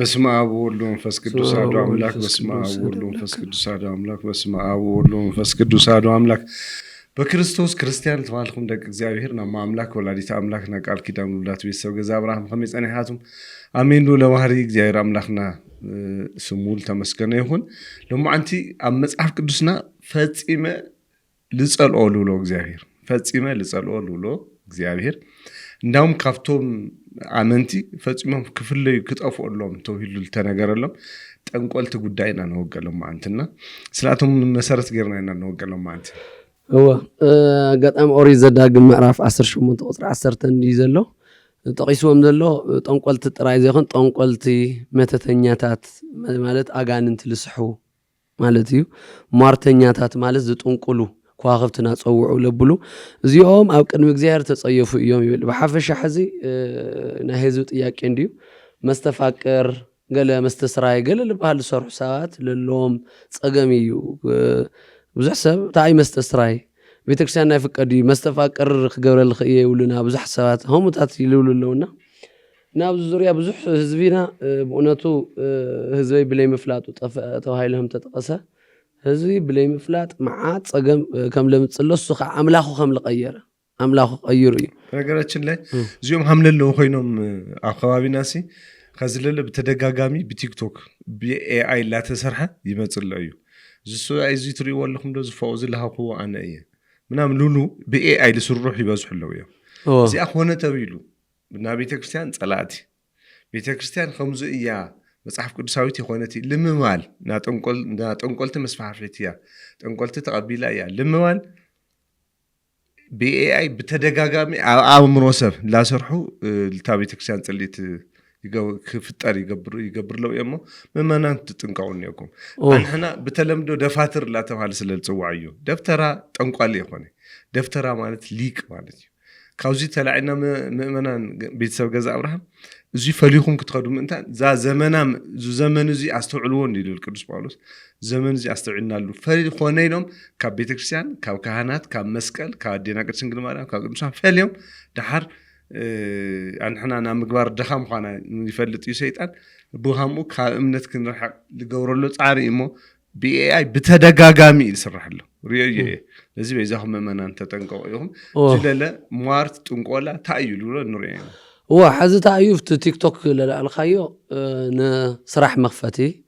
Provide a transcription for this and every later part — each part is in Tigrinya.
በስመ አብ ወወልድ ወመንፈስ ቅዱስ አሐዱ አምላክ። በስመ አብ ወወልድ ወመንፈስ ቅዱስ አሐዱ አምላክ። በስመ አብ ወወልድ ወመንፈስ ቅዱስ አሐዱ አምላክ። በክርስቶስ ክርስቲያን ተባልኩም ደቂ እግዚአብሔር ናማ አምላክ ወላዲተ አምላክ ና ቃል ኪዳን ውላድ ቤተሰብ ገዛ አብርሃም ከመይ ጸኒሓቱም አሜን ሎ ለባህሪ እግዚአብሔር አምላክና ስሙል ተመስገነ ይሁን። ለማዓንቲ ኣብ መጽሐፍ ቅዱስና ፈጺመ ልጸልኦ ሎ እግዚአብሔር ፈጺመ ልጸልኦ ሎ እግዚአብሔር እንዳውም ካፍቶም አመንቲ ፈጽመም ክፍለዩ ክጠፍኦሎም ተውሂሉ ተነገረሎም ጠንቆልት ጉዳይና ነው ወገለም አንተና ስላቱም መሰረት ገርናና ነው ወገለም አንተ هو قطعم أوري زداقم معرف 18 قطر 10 እንዲ ዘሎ ጠቂስዎም ዘሎ ጠንቆልት ጥራይ ዘይኹን ጠንቆልቲ መተተኛታት ማለት አጋንንት ልስሑ ማለት እዩ ሟርተኛታት ማለት ዝጥንቁሉ ኳኸፍትና ጸውዑ ለብሉ እዚኦም ኣብ ቅድሚ እግዚአብሔር ተጸየፉ እዮም ይብል በሐፈሻ ሕዚ ናይ ህዝብ ጥያቄ እንዲዩ መስተፋቅር ገለ መስተስራይ ገለ ልባል ሰርሑ ሰባት ለሎም ጸገም እዩ ብዙሕ ሰብ ታይ መስተስራይ ቤተክርስቲያን ናይ ፍቀዲ መስተፋቅር ክገብረል ይውልና ብዙሕ ሰባት ሆሙታት ይልውሉለውና ናብ ዙርያ ብዙሕ ህዝቢና ብእውነቱ ህዝበይ ብለይ ምፍላጡ ተዋሂሎም ተጠቀሰ ህዝቢ ብለይ ምፍላጥ መዓት ጸገም ከም ለምጽለሱ አምላኹ ከም ለቀየረ አምላኹ ቀይሩ እዩ ነገራችን ላይ እዚኦም ሐምለለው ኮይኖም አካባቢናሲ ከዝለለ በተደጋጋሚ በቲክቶክ በኤአይ ላ ተሰርሐ ይመጽለው እዩ ዝሱ አይዚ ትሪ ወለኩም ደዝ ፈውዝ ለሃቁ አነ እየ ምናም ሉሉ በኤአይ ለስሩህ ይበዝሕለው እዩ እዚ አኾነ ተብይሉ እና ቤተክርስቲያን ጸላቲ ቤተክርስቲያን ከምዙ እያ መጽሐፍ ቅዱሳዊት የሆነቲ ልምማል ና ጠንቆልት መስፋፋትያ ጠንቆልት ተቀቢላ ያ ልምማል በኤአይ በተደጋጋሚ አእምሮ ሰብ ላሰርሑ ለታ ቤተክርስቲያን ጸሊት ክፍጠር ይገብርለው የሞ መመናን ትጥንቃውን ያቆም አንህና በተለምዶ ደፋትር ላ ተባለ ስለልጽዋዩ ደፍተራ ጠንቋል የሆነ ደፍተራ ማለት ሊቅ ማለት እዩ ካውዚ ተላዕና ምእመናን ቤተሰብ ገዛ አብርሃም እዚ ፈሊኹም ክትኸዱ ምንታን ዛ ዘመን እዚ አስተውዕልዎ እንዲሉ ቅዱስ ጳውሎስ ዘመን እዚ አስተውዕልናሉ ፈሊኾነይሎም ካብ ቤተክርስቲያን ካብ ካህናት ካብ መስቀል ካብ አዴና ቅድስት ድንግል ማርያም ካብ ቅዱሳን ፈልዮም ዳሓር አንሕና ና ምግባር ደኻም ኳና ይፈልጥ እዩ ሰይጣን ብሃሙ ካብ እምነት ክንረሓቅ ልገብረሎ ጻሪ እሞ በኤአይ በተደጋጋሚ ይስራሕሎ ሪዮየ ለዚ በዛኹም መመናን ተጠንቀቁ ይሁን ስለለ ሟርት ጥንቆላ ታይሉ ንሪዮ هو حز تعيف تيك توك للخيو نسرح مخفتي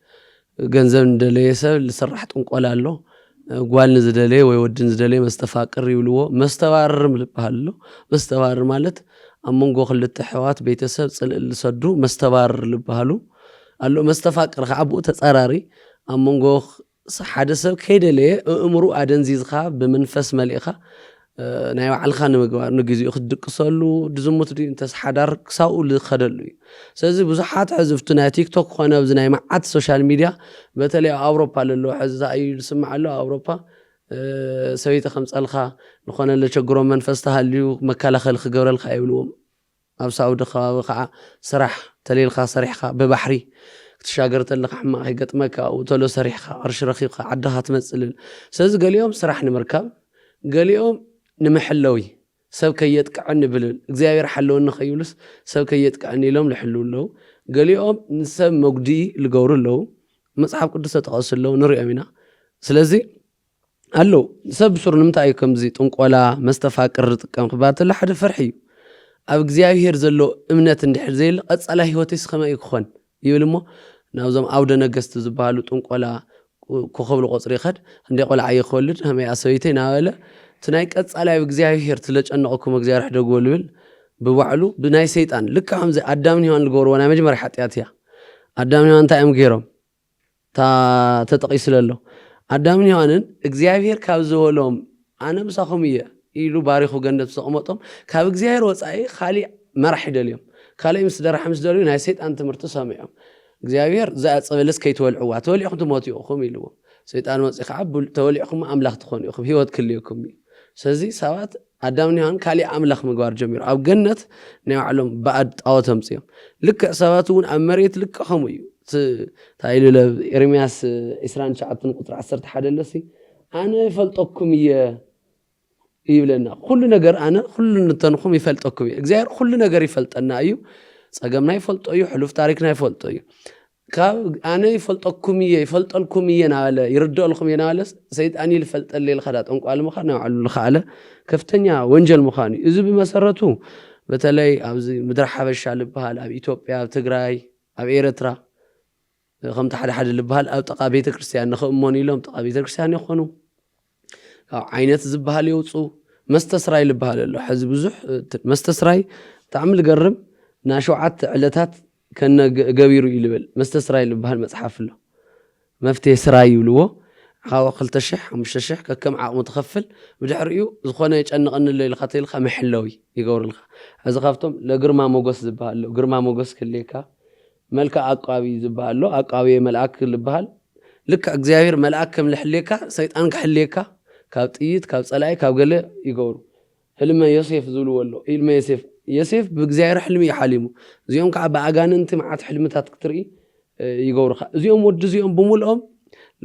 جنزب ندلي سب لسرحت انقلا له قال نزدلي ويودن زدلي مستفاقر يولو مستوار ملبهالو مستوار مالت امونغو خلت حوات بيتسب صدو مستوار لبهالو قالو مستفاقر خعبو تصراري امونغو حدا سب كيدلي امرو ادنزيزخا بمنفس مليخا ናይ ባዕልኻ ንምግባር ንግዚኡ ክድቅሰሉ ድዝሙት ዲ እንተስ ሓዳር ክሳኡ ልኸደሉ እዩ ስለዚ ብዙሓት ሕዝብቲ ናይ ቲክቶክ ኮነ ኣብዚ ናይ መዓት ሶሻል ሚድያ በተለይ ኣውሮፓ ለሎ ሕዚ እዩ ዝስማዕ ኣሎ ኣውሮፓ ሰበይቲ ከምፀልካ ንኾነ ለቸግሮም መንፈስ ተሃልዩ መከላኸሊ ክገብረልካ ይብልዎም ኣብ ሳውዲ ከባቢ ከዓ ስራሕ ተሌልካ ሰሪሕካ ብባሕሪ ክትሻገር ተለካ ሕማቕ ይገጥመካ ወተሎ ሰሪሕካ ቅርሺ ረኺብካ ዓድኻ ትመጽልል ስለዚ ገሊኦም ስራሕ ንምርካብ ገሊኦም نمحلوي سب كيتقعني بلل እግዚአብሔር حلون نخيولس سب كيتقعني لهم لحلولو قاليهم نسب مقدي لغورلو مصحف قدس تقصلو نريامينا ስለዚህ አሎ ሰብ ሱር ንምታይ ከምዚ ጥንቆላ መስተፋቅር ጥቅም ክባት ለሐደ ፍርሒ ኣብ እግዚአብሔር ዘሎ እምነት እንድሕር ዘይል ቀጻላ ህይወትስ ከመይ ይኮን ይብልሞ ናውዞም አውደ ነገስት ዝባሉ ጥንቆላ ኮኸብሎ ቆጽሪ ይኸድ እንደ ቆልዓ ይኸወልድ ከመይ አሰይተይ ናበለ ትናይ ቀጻላይ እግዚአብሔር ትለጨነቁኩም እግዚአብሔር ደጎል ብል በባዕሉ ብናይ ሰይጣን ልክ ከምዚ አዳምን ሔዋን ልጎርወና መጀመሪያ ኃጢአትያ አዳምን ሔዋን ታይም ገይሮም ተጠቂስለሎ አዳምን ሔዋንን እግዚአብሔር ካብ ዘወሎም አነ ምሳኹም እየ ኢሉ ባሪኹ ገነት ተቀመጦም ካብ እግዚአብሔር ወጻኢ ካሊ መራሕ ይደልዮም ካሊ ምስ ደራሕ ምስ ደልዩ ናይ ሰይጣን ትምህርቲ ሰምዖም እግዚአብሔር ዘአጽበለስ ከይተወልዕዋ ተወልዕኹም ትሞትዩኹም ኢልዎ ሰይጣን ወጻኢ ከዓ ተወልዕኹም አምላኽ ትኾኑ ኢኹም ህይወት ክልይኩም ስለዚህ ሰባት አዳምን ሔዋን ካሊ አምላኽ ምግባር ጀሚሩ ኣብ ገነት ናይ ባዕሎም ባዕድ ጣዖቶም ጽዮም ልክ ሰባቱን ኣብ መሬት ልክ ኸሙ እዩ ታይሉ ኤርምያስ 29 ቁጥር 11 ለሲ አነ ይፈልጠኩም ይብለና ሁሉ ነገር አነ ሁሉ እንተንኩም ይፈልጠኩም እግዚአብሔር ሁሉ ነገር ይፈልጠና እዩ ጸገምና ይፈልጦ እዩ ሕሉፍ ታሪክና ይፈልጦ እዩ أنا يفلطلكم يناله يردوا لكم يناله سيد أني الفلط اللي الخدات أنكو على مخنا وعلى الخالة كفتنيا وانجل مخاني إذا بمسرته بتلاقي أبزي مدرح حبش على بحال أب إثيوبيا أب تجراي أب إيرترا خمت حد اللي أو تقى بيت كريستيان نخموني لهم تقى بيت كريستيان يخونوا عينات زبها يوصوا مستسراي لبها له حزب بزح مستسراي تعمل قرب ناشوعات علتات كان قبيرو يلبل مستسراي لبها المصحف له مفتي سراي يلوه هاو قلت الشح مش الشح كم عقم متخفل بدحريو زخونه يتشنق ان اللي خاطيل خا محلوي يقور لخ اذا خافتم لغرما موغس زبها له غرما موغس كليكا ملك عقابي زبها له عقابي ملائك لبها لك እግዚአብሔር መልአክ ከም ለሕሌካ ሰይጣን ከሕሌካ ካብ ጥይት ካብ ጸላይ ካብ ገለ ይገብሩ ህልመ ዮሴፍ ዝብልዎ ኢልመ ዮሴፍ ብእግዚአብሔር ሕልሚ ይሓሊሙ እዚኦም ከዓ በአጋንንቲ መዓት ሕልምታት ክትርኢ ይገብሩኻ እዚኦም ወዲ እዚኦም ብሙልኦም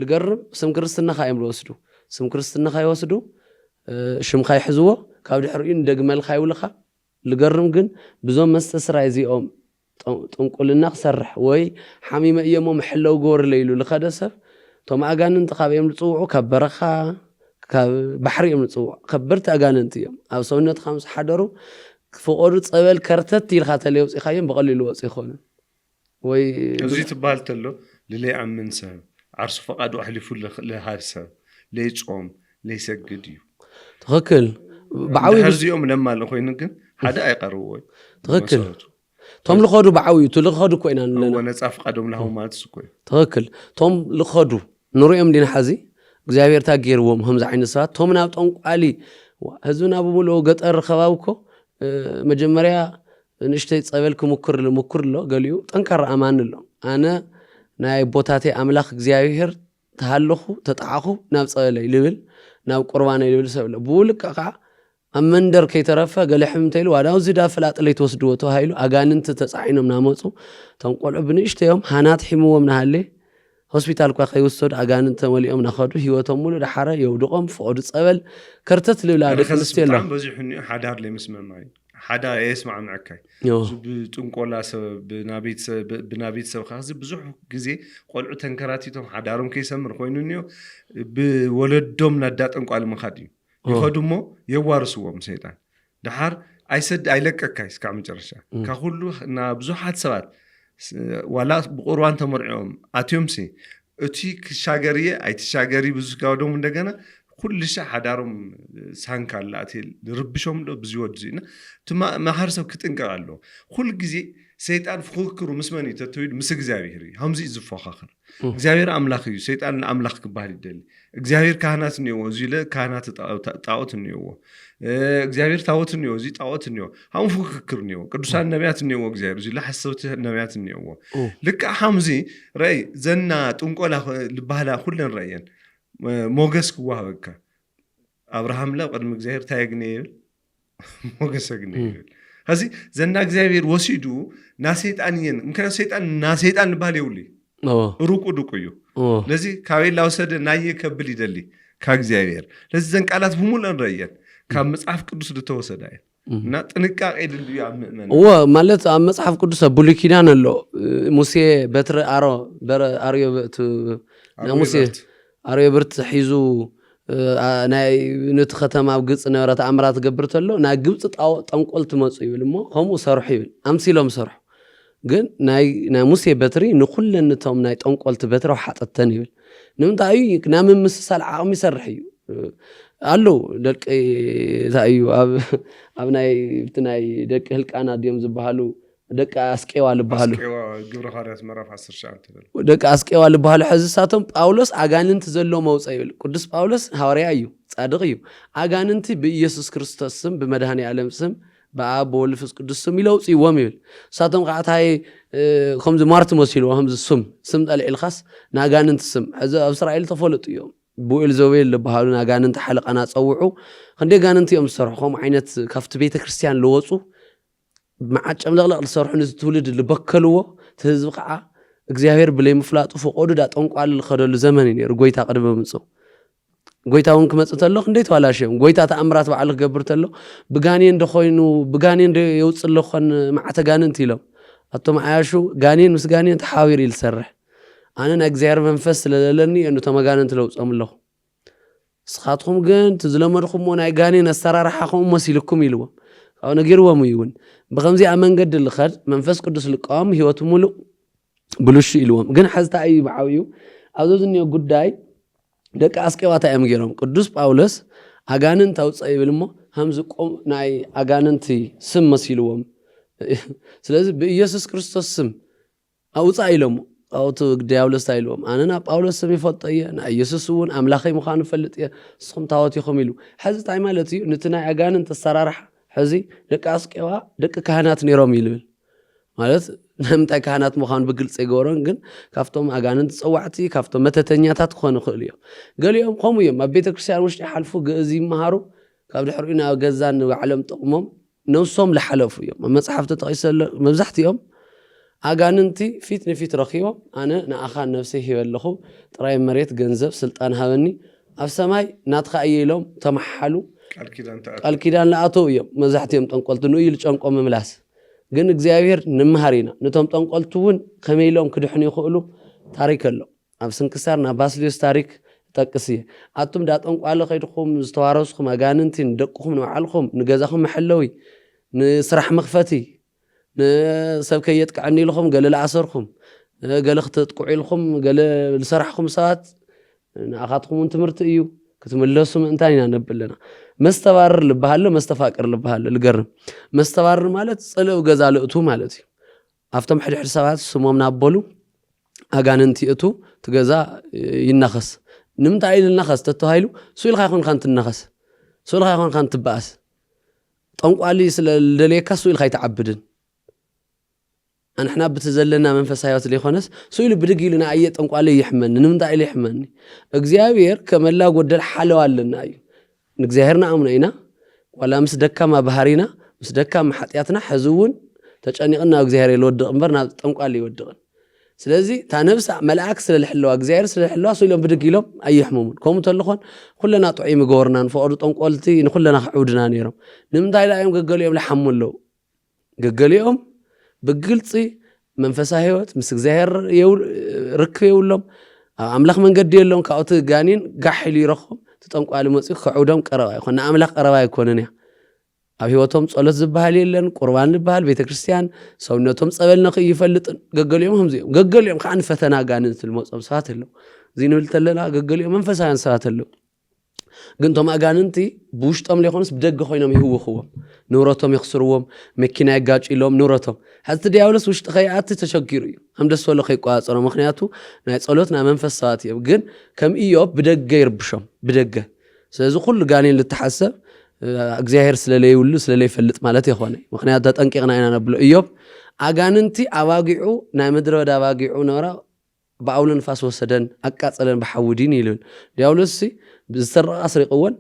ልገርም ስም ክርስትና ኻዮም ልወስዱ ስም ክርስትና ኻይወስዱ ሽምኻ ይሕዝዎ ካብ ድሕሪኡ እንደግመልካ ይውልኻ ልገርም ግን ብዞም መስተስራይ እዚኦም ጥንቁልና ክሰርሕ ወይ ሓሚመ እየሞ ምሕለው ጎር ለይሉ ልኸደሰብ ቶም አጋንንቲ ካብዮም ልጽውዑ ካብ በረኻ ካብ ባሕሪ እዮም ልጽውዑ ከበርቲ አጋንንቲ እዮም ኣብ ሰውነት ከምስ ሓደሩ ፍቆዱ ጸበል ከርተት ኢልካ ተለይ ወፂኻዮም በቀሊሉ ወፂ ይኾኑ ወይ እዚ ትባል ተሎ ለለይኣምን ሰብ ዓርሱ ፈቃዱ ኣሕሊፉ ለሃርሰብ ለይጾም ለይሰግድ እዩ ትኽክል ብዓዊ ህርዚኦም ለማለ ኮይኑ ግን ሓደ ኣይቀርብዎ ትኽክል ቶም ልኸዱ ብዓዊ ቱ ልኸዱ ኮይና ለና ወነጻ ፈቃዶም ለሃው ማለት ስኮይ ትኽክል ቶም ልኸዱ ንሪኦም ዲና ሓዚ እግዚአብሔር ታገይርዎም ከምዚ ዓይነት ሰባት ቶም ናብ ጠንቋሊ ህዝብና ብሙሉ ገጠር ከባብኮ መጀመርያ ንሽተይ ጸበል ክሙክር ሎ ገሊኡ ጠንካራ ኣማን ኣሎ ኣነ ናይ ቦታቴ ኣምላኽ እግዚአብሔር ተሃለኹ ተጣዓኹ ናብ ጸበለይ ልብል ናብ ቁርባነይ ልብል ሰብ ኣሎ ብውልቅ ከዓ ኣብ መንደር ከይተረፈ ገለሕም እንተይሉ ዋዳው ዝዳ ፈላጥለይ ተወስድዎ ተባሂሉ ኣጋንንቲ ተጻዒኖም ናመፁ ቶም ቆልዑ ብንእሽተዮም ሃናት ሒምዎም ናሃለ ሆስፒታል ኳ ከይወሰዱ ኣጋንንቲ ተመሊኦም ናኸዱ ህይወቶም ሙሉ ዳሓረ የውድቆም ፍቆዱ ጸበል ከርተት ልብላ ደቂ ኣንስትዮ ኣሎ በዚሕኒ ሓዳር ለይመስመማይ ሓዳ የስማዕ ምዕካይ ብጥንቆላ ሰብ ብናቤት ሰብ ካዚ ብዙሕ ግዜ ቆልዑ ተንከራቲቶም ሓዳሮም ከይሰምር ኮይኑኒዮ ብወለዶም ናዳ ጠንቋሊ ምኻድ እዩ ይኸዱሞ የዋርስዎም ሰይጣን ድሓር ኣይሰድ ኣይለቀካይ እስካብ መጨረሻ ካኩሉ ና ብዙሓት ሰባት ዋላ ብቁርባን ተመርዒኦም ኣትዮምሲ እቲ ክሻገርየ ኣይትሻገሪ ብዙጋዶም እንደገና ኩልሻ ሓዳሮም ሳንካላ ኣቴል ርብሾም ዶ ብዝወድዚና ትማ ማሕረሰብ ክጥንቀቕ ኣሎ ኩል ግዜ ሰይጣን ፍክክሩ ምስመን ተተዊድ ምስ እግዚአብሔር ሃምዚ ዝፎኻኽር እግዚአብሔር አምላኽ እዩ ሰይጣን አምላኽ ክባል ይደሊ እግዚአብሔር ካህናት ነው እዚለ ካህናት ጣዖት ነው እግዚአብሔር ታወት ነው እዚ ጣዖት ነው ሃም ፍክክር ነው ቅዱሳን ነቢያት ነው እግዚአብሔር እዚለ ሐሰብት ነቢያት ነው ልክ ሃምዚ ራይ ዘና ጥንቆላ ልባህላ ሁሉን ራየን ሞገስ ክዋሃበካ አብርሃም ላ ቀድም እግዚአብሔር ታይግነይ ሞገስ አግነይ هذي زنا እግዚአብሔር ወሲዱ ናሰይጣንየን እንከን ሰይጣን ናሰይጣን ባል ይውሊ ሩቁ እዩ ለዚህ ካቤላ ወሰደ ናየ ከብል ይደሊ ከእግዚአብሔር ለዚህ ዘን ቃላት በሙሉን ረየን ከመጽሐፍ ቅዱስ ልተወሰደ እና ጥንቃቄ ይድልዩ ያመነ ማለት መጽሐፍ ቅዱስ ብሉይ ኪዳን አለ ሙሴ በትር አርዮ ሙሴ አርዮ ብርት ሒዙ ናይ ነት ከተማ ግብጽ ነበረት አምራት ገብርተሎ ናይ ግብጽ ጠንቆልት መጽ ይብልሞ ከምኡ ሰርሑ ይብል አምሲሎም ሰርሑ ግን ናይ ሙሴ በትሪ ንኹለንቶም ናይ ጠንቆልት በትሪ ሓጠተን ይብል ንምንታይ ናብ ምስሳል ዓቕሚ ይሰርሕ እዩ አሎ ደቂ ታዩ ኣብ ናይ ደቂ ህልቃና ዲዮም ዝበሃሉ ደቂ አስቄዋ ልባሃሉ ግብረ ሐዋርያት ምዕራፍ 10 ሻንተ ደቂ አስቄዋ ልባሃሉ ሕዝሳቶም ጳውሎስ አጋንንት ዘሎ መውጻ ይብል ቅዱስ ጳውሎስ ሐዋርያ እዩ ጻድቅ እዩ አጋንንት በኢየሱስ ክርስቶስ ስም በመድኃኔ ዓለም ስም በአብ ወልድ ወመንፈስ ቅዱስ ስም ይለውጽዎም ይብል ሳቶም ቃታይ ከምዚ ማርት መስሉ ከምዚ ስም ጠልዒልኻስ ናጋንንት ስም ሕዚ ኣብ እስራኤል ተፈለጡ እዮም ቡኤል ዘቤል ልባሃሉ ናጋንንት ሓለቃና ጸውዑ ክንደ ጋንንት እዮም ዝሰርሑ ዓይነት ካፍቲ ቤተ ክርስቲያን ልወጹ معاچم لغلق لسرحون تولد لبكلو تهزب قعا እግዚአብሔር ብለይ ምፍላጡ ፈቆዱ ዳ ጠንቋል ለኸደሉ ዘመን ይነር ጎይታ ቀድመ ምጾ ጎይታውን ከመጽተሎ እንዴት ዋላሽም ጎይታ ተአምራት በዓል ገብርተሎ ብጋኔ እንደኾይኑ ብጋኔ እንደይውጽ ለኾን ማዕተ ጋንንት ይለው አቶም አያሹ ጋኔን ምስ ጋኔን ተሓዊር ይልሰርሕ أنا نأجزير منفس للني إنه تمجان أنت لو صام الله سخاتهم جن تزلمرهم ونعجاني نسترى رحهم مسيلكم يلوم أو نجروا ميون بخمسي أمان قد الخد منفس قدس القام هو تملو بلوش يلوم جن حزت أي بعويو أظن إنه قد داي دك أسكي واتا أمجرهم قدس باولس أجانن توص أي بالمو همز قوم ناي أجانن تي سم مسيلوم سلازم بيسوع كريستوس سم أو تعيلهم أو تداولس تعيلهم أنا باولس سمي فطية أنا يسوعون أملاخي مخان فلتية صم تعوتي خميلو حز تعمالتي نتنا أجانن تسرارح حزي دك أسكوا دك كهنات نيرام يلبل مالت نمتى كهنات مخان بقلت سيجورن جن كافتهم أجانن تصوعتي كافتهم متى تنياتات خون خليه قال يوم قوموا يوم ما بيتك كريستيان وش يحلفوا جزي مهارو كابد حرقنا جزان وعلم طقمهم نوصهم لحلفوا يوم ما صحفت تقيس مزحت يوم أجاننتي فيت نفيت رخيوم أنا نأخذ نفسي هي اللخو ترى مريت جنزب سلطان هوني أفسماي ناتخ أي لوم تمحلو الكيدان لا أتو يوم مزحت يوم تنقلت إنه يلش أنقم ملاس جن إجزاير نمهارينا نتوم تنقلتون خميلهم كده يخلو تاريخ الله أفسن كسرنا باسليس تاريخ تقصيه أتوم دات أنقال خيركم مستوارسكم أجاننتي ندقكم نوعالكم نجازكم محلوي نسرح مخفتي نسبكيت كعني لكم قال العصركم قال اختتقعي لكم قال لسرحكم ساعات أخذكم وانت مرتئيو كتملسوا من تاني نبلنا مستوار لبهاله مستفاكر لبهاله القرن مستوار مالت صلوا جزال أتو مالتي أفتم حد ساعات سموم نابلو أجاننتي أتو تجزا ينخس نمت عيل النخس تتهايلو سويل خايخون خانت النخس سويل خايخون خانت بأس طنقوا علي سلاليكا سويل خايت عبدن أنا إحنا بتزلنا منفس حياة اللي خنس سويل بدقي لنا أي طنقوا علي يحمن نمت عيل يحمني إجزاير كمل لا قد الحلوة لنا أيو نجزاهرنا أمنينا ولا مسدكا ما بهارينا مسدكا ما حطياتنا حزون تجاني قلنا إجزاهر الود أمبرنا طنقوا علي ودقن سلازي تنفس ملعك سل الحلوة إجزاير سل الحلوة سويلهم بدقي لهم أي حمومن كم تلخون كلنا طعيم جورنا نفقد طنقالتي نخلنا عودنا نيرم نمت عيل أيام قال يوم لحمل له قال يوم بقلتي منفسها هيوت مسك زهر ركب يقولهم أملاخ من قد يلهم كأوت جانين قحلي رخم تطنقوا على مسك خعودهم قرواي خنا أملاخ قرواي يكونني هيوتهم صلت زبالي لين قربان البال بيت كريستيان سونتهم صبلنا خي يفلط قال يوم هم زي قال يوم خان فتنا جانين الموت ساعات له زين ولتلنا قال يوم منفسها ساعات له قنتم أجاننتي بوشتهم ليخونس بدق خوينهم هو خوهم نورتهم يخسروهم مكينا يجاج إلهم نورتهم حتى دياولس وش تخيعات تشكيري هم دس ولا خيقات أنا مخنياتو نايت صلوتنا منفس ساعتي جن كم إيوب بدق يربشهم بدق سأزو كل جانين للتحسب أجزاهر سلالي ولو سلالي فلت مالتي إخواني مخنيات تنقيقنا إنا نبلو إيوب أجاننتي أواجعو نامدرو دا أواجعو نورا بأول نفاس وسدن أكاد سلن بحودين يلون دياولسي بزسر أسري قوان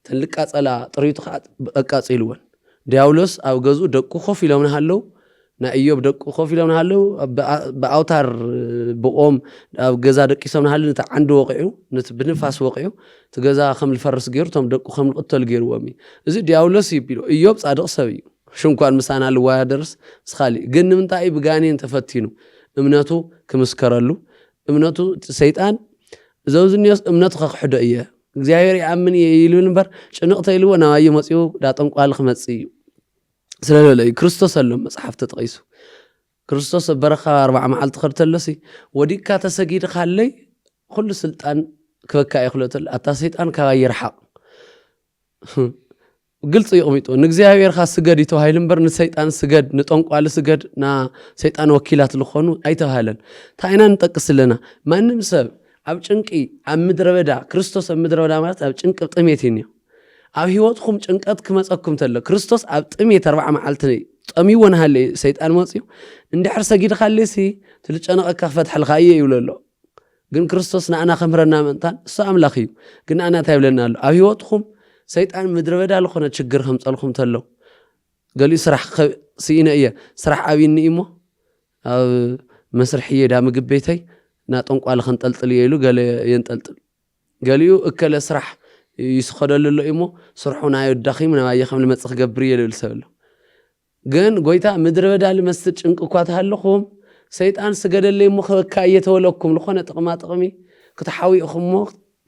تلك أسأل طريق أكاد سيلوان دياولس أو جزء دكو خوفي لون هالو نا إيوب دكو خوفي لون هالو بأوتار بقوم أو جزء دكي سون هالو نت عنده واقعه نت بنفاس واقعه تجزء خم الفرس جير تام دكو خم القتل جير وامي إذا دياولس يبيلو إيوب صادق سوي شو كان مسانا الوادرس سخالي جن من تاي بجاني انت فتينو امناتو كمسكرلو امناتو سيطان زوز الناس امناتو خحدو ايه እግዚአብሔር ያምን ይሉ ነበር ጭንቅተ ይሉ ነው አየመጽዩ ዳጠን ቃል خመጽዩ ስለለይ ክርስቶስ አለው መጽሐፍ ተጠይሱ ክርስቶስ በረኻ 40 መዓልት ኸርተለሲ ወዲካ ተሰጊድ ካለይ ሁሉ ስልጣን ከበካ ይخلተል አታ ሰይጣን ካይርሐቅ ግልጽ ይቆሚጡ ንግዚአብሔር ካስገድ ይተዋይልን በር ንሰይጣን ስገድ ንጠንቋል ስገድ ና ሰይጣን ወኪላት ለኾኑ አይተዋለን ታይና እንጠቅስለና ማንም ሰብ ኣብ ጭንቂ ኣብ ምድረበዳ ክርስቶስ ኣብ ምድረበዳ ማለት ኣብ ጭንቂ ጥሜትኒ ኣብ ህይወትኩም ጭንቀት ክመጸኩም ተለ ክርስቶስ ኣብ ጥሜት 40 መዓልት ጠሚወን ሃለ ሰይጣን መጽዩ እንድሕር ሰጊድ ካለሲ ትልጨነቀካ ፈትሐልካየ ይብለሎ ግን ክርስቶስ ናአና ከምረና መንታን እሱ አምላኽ እዩ ግን አና ታይብለና ኣሎ ኣብ ህይወትኩም ሰይጣን ምድረበዳ ለኾነ ችግር ከምጸልኩም ተሎ ገሊ ስራሕ ሲኢነ እየ ስራሕ ኣብይኒ እሞ ኣብ መስርሕየ ዳ ምግብ ቤተይ ና ጠንቋል ኸንጠልጥል ይሉ ገለ የንጠልጥል ገሊዩ እከለ ስራሕ ይስኸደልሎ እሞ ስርሑና ይወዳኺም ናባየ ከም ልመጽኽ ገብር ይብል ሰብሎ ግን ጎይታ ምድረበዳ ልመስል ጭንቅ እኳ ተሃለኹም ሰይጣን ስገደለይ ሞ ከበካ እየተወለኩም ለኾነ ጥቕማ ጥቕሚ ክትሓዊእኹም ሞ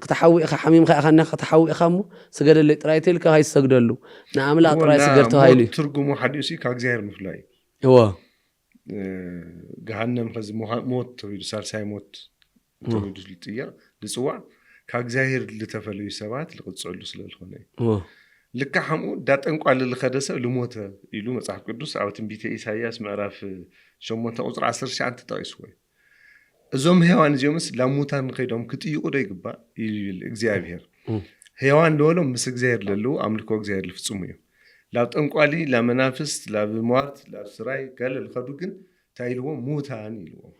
ክትሓዊእኻ ሓሚምካ ኢኻና ክትሓዊእኻ ሞ ስገደለይ ጥራይ ተልካ ካይሰግደሉ ንኣምላኽ ጥራይ ስገድ ተባሂሉ እዩ ትርጉሙ ሓዲሱ ካብ እግዚአብሔር ምፍላይ እዎ ገሃነም ከዚ ሞት ተባሂሉ ሳልሳይ ሞት ተባሂሉ ዝጥየቅ ዝፅዋዕ ካብ እግዚአብሔር ዝተፈለዩ ሰባት ዝቕፅሉ ስለዝኾነ እዩ ልካ ሓምኡ ዳጠንቋል ዝኸደ ሰብ ልሞተ ኢሉ መጽሓፍ ቅዱስ ኣብ ትንቢተ ኢሳይያስ ምዕራፍ 8 ቁፅሪ 19 ተጠቂስዎ እዩ እዞም ሕያዋን እዚኦምስ ላሙታን ከይዶም ክጥይቁ ዶ ይግባእ ይብል እግዚአብሔር ሕያዋን ደወሎም ምስ እግዚአብሔር ለለዉ ኣምልኮ እግዚአብሔር ዝፍጽሙ እዮም ላብ ጠንቋሊ ላብ መናፍስት ላብ ሟርት ላብ ስራይ ገለ ዝኸዱ ግን እንታይ ኢልዎም ሙታን ኢልዎም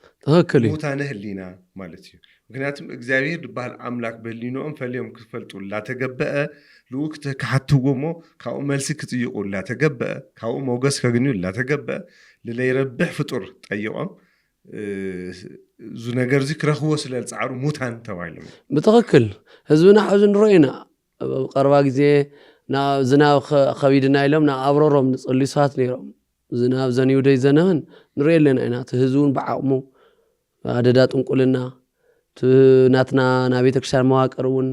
ሙታነ ህሊና ማለት እዩ ምክንያቱም እግዚአብሔር ዝበሃል ኣምላክ በህሊኖኦም ፈልዮም ክፈልጡ ላተገበአ ልኡክ ክሓትዎ ሞ ካብኡ መልሲ ክጥይቁ ላተገበአ ካብኡ ሞገስ ከግንዩ ላተገበአ ለይረብሕ ፍጡር ጠይቆም ዙ ነገር እዚ ክረኽቦ ስለዝፃዕሩ ሙታን ተባሂሎም ብትክክል ህዝብና ሓዙ ንሪኦ ኢና ቀረባ ግዜ ዝናብ ከቢድና ኢሎም ናብ ኣብሮሮም ንፅልዩ ሰባት ነይሮም ዝናብ ዘንዩ ዶ ይዘነብን ንሪኦ ኣለና ኢና እቲ ህዝቡን ብዓቕሙ ኣደዳ ጥንቁልና ናትና ናብ ቤተክርስትያን መዋቅር እውን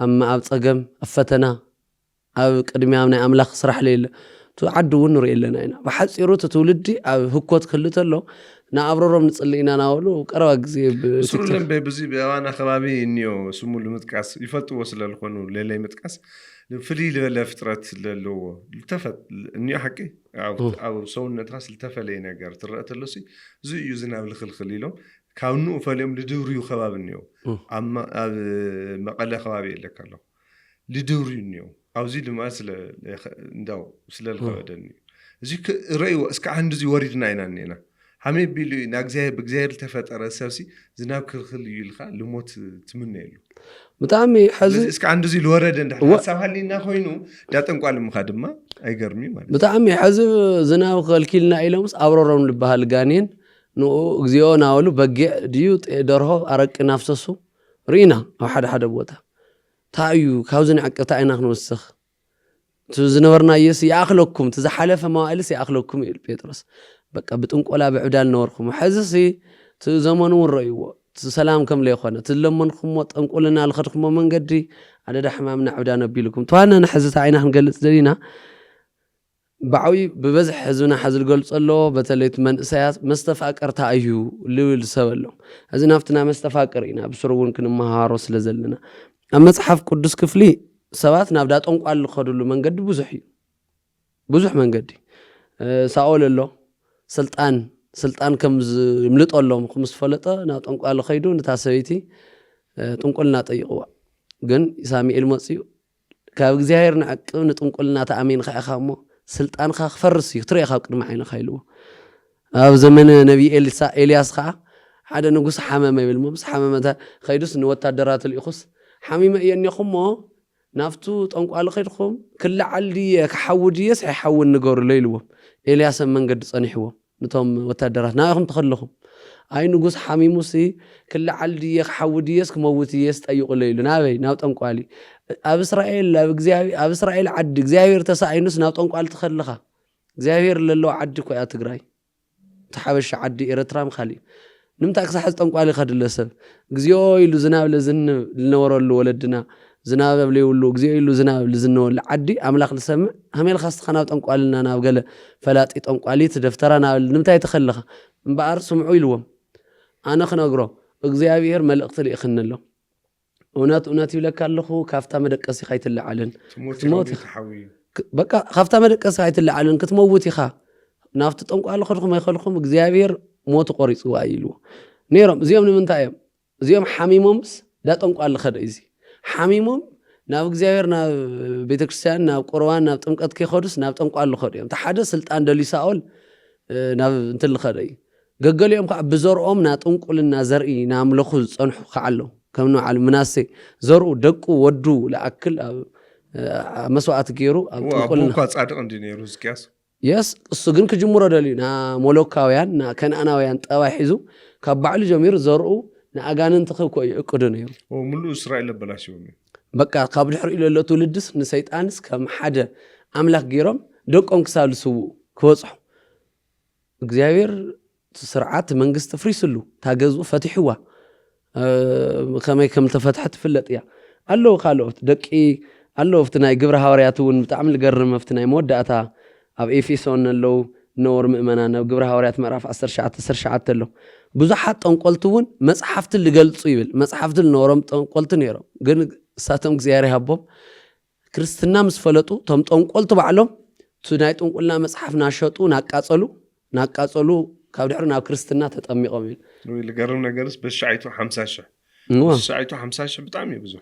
ኣብ ፀገም ኣብ ፈተና ኣብ ቅድሚያ ናይ ኣምላኽ ስራሕ ለየለ ዓዲ እውን ንሪኦ ኣለና ኢና ብሓፂሩ እቲ ትውልዲ ኣብ ህኮት ክህልት ኣሎ ንኣብሮሮም ንፅልእ ኢና ናበሉ ቀረባ ግዜ ስሩለን በብዚ ብኣዋና ከባቢ እኒኦ ስሙ ንምጥቃስ ይፈልጥዎ ስለዝኾኑ ሌለይ ምጥቃስ ፍልይ ዝበለ ፍጥረት ዘለዎ እኒኦ ሓቂ ኣብ ሰውነትካ ዝተፈለየ ነገር ትረአ ተሎሲ እዚ እዩ ዝናብ ዝኽልክል ኢሎም ካብ ንኡ ፈልዮም ልድብርዩ ከባቢ እኒኦ ኣብ መቐለ ከባቢ የለካ ኣሎ ልድብርዩ እኒኦ ኣብዚ ድማ እንዳው ስለዝኸበደኒ እዚ ርእይዎ እስከ ዓንዲ እዚ ወሪድና ኢና እኒና ሓመይ ቢሉ ብእግዚአብሔር ዝተፈጠረ ሰብሲ ዝናብ ክልክል እዩ ኢልካ ልሞት ትምነ የሉ ብጣዕሚ ሕዚ እስከ ዓንዲ እዚ ዝወረደ እንድሕር ሓሳብ ሃሊና ኮይኑ ዳጠንቋል ምኻ ድማ ኣይገርሚ ማለት ብጣዕሚ ሕዚ ዝናብ ከልኪልና ኢሎምስ ኣብሮሮም ዝበሃል ጋኔን ንኡ እግዚኦ ናበሉ በጊዕ ድዩ ደርሆ ኣረቂ ናፍሰሱ ርኢና ኣብ ሓደ ሓደ ቦታ እንታይ እዩ ካብዚ ንዕቅብታ ኢና ክንወስኽ ዝነበርናየስ ይኣኽለኩም ዝሓለፈ መዋእልስ ይኣኽለኩም ኢሉ ጴጥሮስ በቃ ብጥንቆላ ብዕብዳል ነበርኩም ሕዚሲ ዘመኑ እውን ረእይዎ ሰላም ከም ለይኮነ ትለመንኩሞ ጠንቁልና ዝኸድኩሞ መንገዲ ኣደዳ ሕማምና ዕብዳ ነቢልኩም ተዋና ንሕዝታ ኢና ክንገልፅ ደሊና ብዓብዪ ብበዝሒ ህዝብና ሓዚ ዝገልፆ ኣለዎ በተለይት መንእሰያት መስተፋቀርታ እዩ ልብል ሰብ ኣሎ እዚ ናብትና መስተፋቅር ኢና ብስሩ እውን ክንመሃሮ ስለ ዘለና ኣብ መፅሓፍ ቅዱስ ክፍሊ ሰባት ናብ ዳ ጠንቋል ዝኸድሉ መንገዲ ብዙሕ እዩ ብዙሕ መንገዲ ሳኦል ኣሎ ስልጣን ከም ዝምልጠሎም ከም ዝፈለጠ ናብ ጠንቋል ኸይዱ ነታ ሰበይቲ ጥንቁልና ጠይቕዋ ግን ሳሙኤል መፅኡ ካብ እግዚአብሔር ንዕቅብ ንጥንቁልና ተኣሚንካ ኢኻ እሞ ስልጣንካ ክፈርስ እዩ ክትሪኦ ካብ ቅድሚ ዓይንኻ ኢልዎ ኣብ ዘመን ነቢይ ኤልያስ ከዓ ሓደ ንጉስ ሓመመ ይብል ሞ ምስ ሓመመታ ኸይዱስ ንወታደራት ልኢኹስ ሓሚመ እየኒኹም ሞ ናብቱ ጠንቋል ኸይድኩም ክላዓል ድየ ክሓዊ ድየስ ኣይሓውን ንገሩሎ ኢልዎም ኤልያስ መንገዲ ፀኒሕዎም ነቶም ወታደራት ናይኹም ተኸለኹም ኣይ ንጉስ ሓሚሙሲ ክላዓል ድየ ክሓዊ ድየስ ክመውት ድየስ ጠይቁሎ ኢሉ ናበይ ናብ ጠንቋሊ ኣብ እስራኤል ዓዲ እግዚአብሔር ተሳኢኑስ ናብ ጠንቋል ትኸልኻ እግዚአብሔር ለለዎ ዓዲ ኮያ ትግራይ ተሓበሻ ዓዲ ኤርትራም ካሊእ ንምንታይ ክሳሕዝ ጠንቋሊ ይኸድለ ሰብ እግዚኦ ኢሉ ዝናብ ዝነበረሉ ወለድና ዝናብ ኣብለይብሉ እግዚኦ ኢሉ ዝናብ ዝነበረሉ ዓዲ ኣምላኽ ዝሰምዕ ሃመልካ ስትኻ ናብ ጠንቋልና ናብ ገለ ፈላጢ ጠንቋሊት ደፍተራ ናብ ንምንታይ ትኸልኻ እምበኣር ስምዑ ኢልዎም ኣነ ክነግሮ እግዚአብሔር መልእኽቲ ልኢኽኒ ኣሎ እውነት ይብለካ ኣለኹ ካብታ መደቀሲ ኢኻ ይትለዓልን በቃ ካብታ መደቀሲ ኢኻ ይትለዓልን ክትመውት ኢኻ ናብቲ ጠንቋሊ ኸድኩም ኣይኸልኩም እግዚአብሔር ሞት ቆሪፅዋ ኢልዎ ነይሮም እዚኦም ንምንታይ እዮም እዚኦም ሓሚሞምስ ዳ ጠንቋሊ ኸደ እዚ ሓሚሞም ናብ እግዚአብሔር ናብ ቤተክርስትያን ናብ ቁርባን ናብ ጥምቀት ከይኸዱስ ናብ ጠንቋሊ ኸዱ እዮም ሓደ ስልጣን ደልዩ ሳኦል ናብ እንትን ልኸደ እዩ ገገሊኦም ከዓ ብዘርኦም ና ጥንቁልና ዘርኢ ናምለኹ ዝፀንሑ ከዓ ኣለዉ ከም ንባዓል ምናሴ ዘርኡ ደቁ ወዱ ለኣክል ኣብ መስዋዕቲ ገይሩ ኣብ ጥንቁልና ኣቦኳ ጻድቕ እንዲ ነይሩ ዝቅያስ የስ እሱ ግን ክጅምሮ ደልዩ ና ሞሎካውያን ና ከነኣናውያን ጠባይ ሒዙ ካብ ባዕሉ ጀሚሩ ዘርኡ ንኣጋንንቲ ክኮ እቅዱ ነይሩ ሙሉእ እስራኤል በላሽዎም በቃ ካብ ድሕሪኡ ዘሎ ትውልድስ ንሰይጣንስ ከም ሓደ ኣምላኽ ገይሮም ደቆም ክሳብ ዝስውኡ ክበፅሑ እግዚአብሔር ስርዓት መንግስቲ ፍሪስሉ ታገዝኡ ፈቲሕዋ ከመይ ከም ተፈትሐት ፍለጥ እያ ኣለዉ ካልኦት ደቂ ኣለዉ ኣብቲ ናይ ግብረ ሃዋርያት እውን ብጣዕሚ ዝገርም ኣብቲ ናይ መወዳእታ ኣብ ኤፌሶን ኣለዉ ነበሩ ምእመናን ኣብ ግብረ ሃዋርያት ምዕራፍ 19 ኣሎ ብዙሓት ጠንቆልቲ እውን መፅሓፍትን ዝገልፁ ይብል መፅሓፍትን ዝነበሮም ጠንቆልቲ ነይሮም ግን እሳቶም እግዚኣብሔር ይሃቦም ክርስትና ምስ ፈለጡ ቶም ጠንቆልቲ ባዕሎም እቲ ናይ ጥንቁልና መፅሓፍ ናሸጡ ናቃፀሉ ካብ ድሕሪ ናብ ክርስትና ተጠሚቆም ይብል ዝገርም ነገርስ በሻዓይቱ 50,000 ብጣዕሚ እዩ ብዙሕ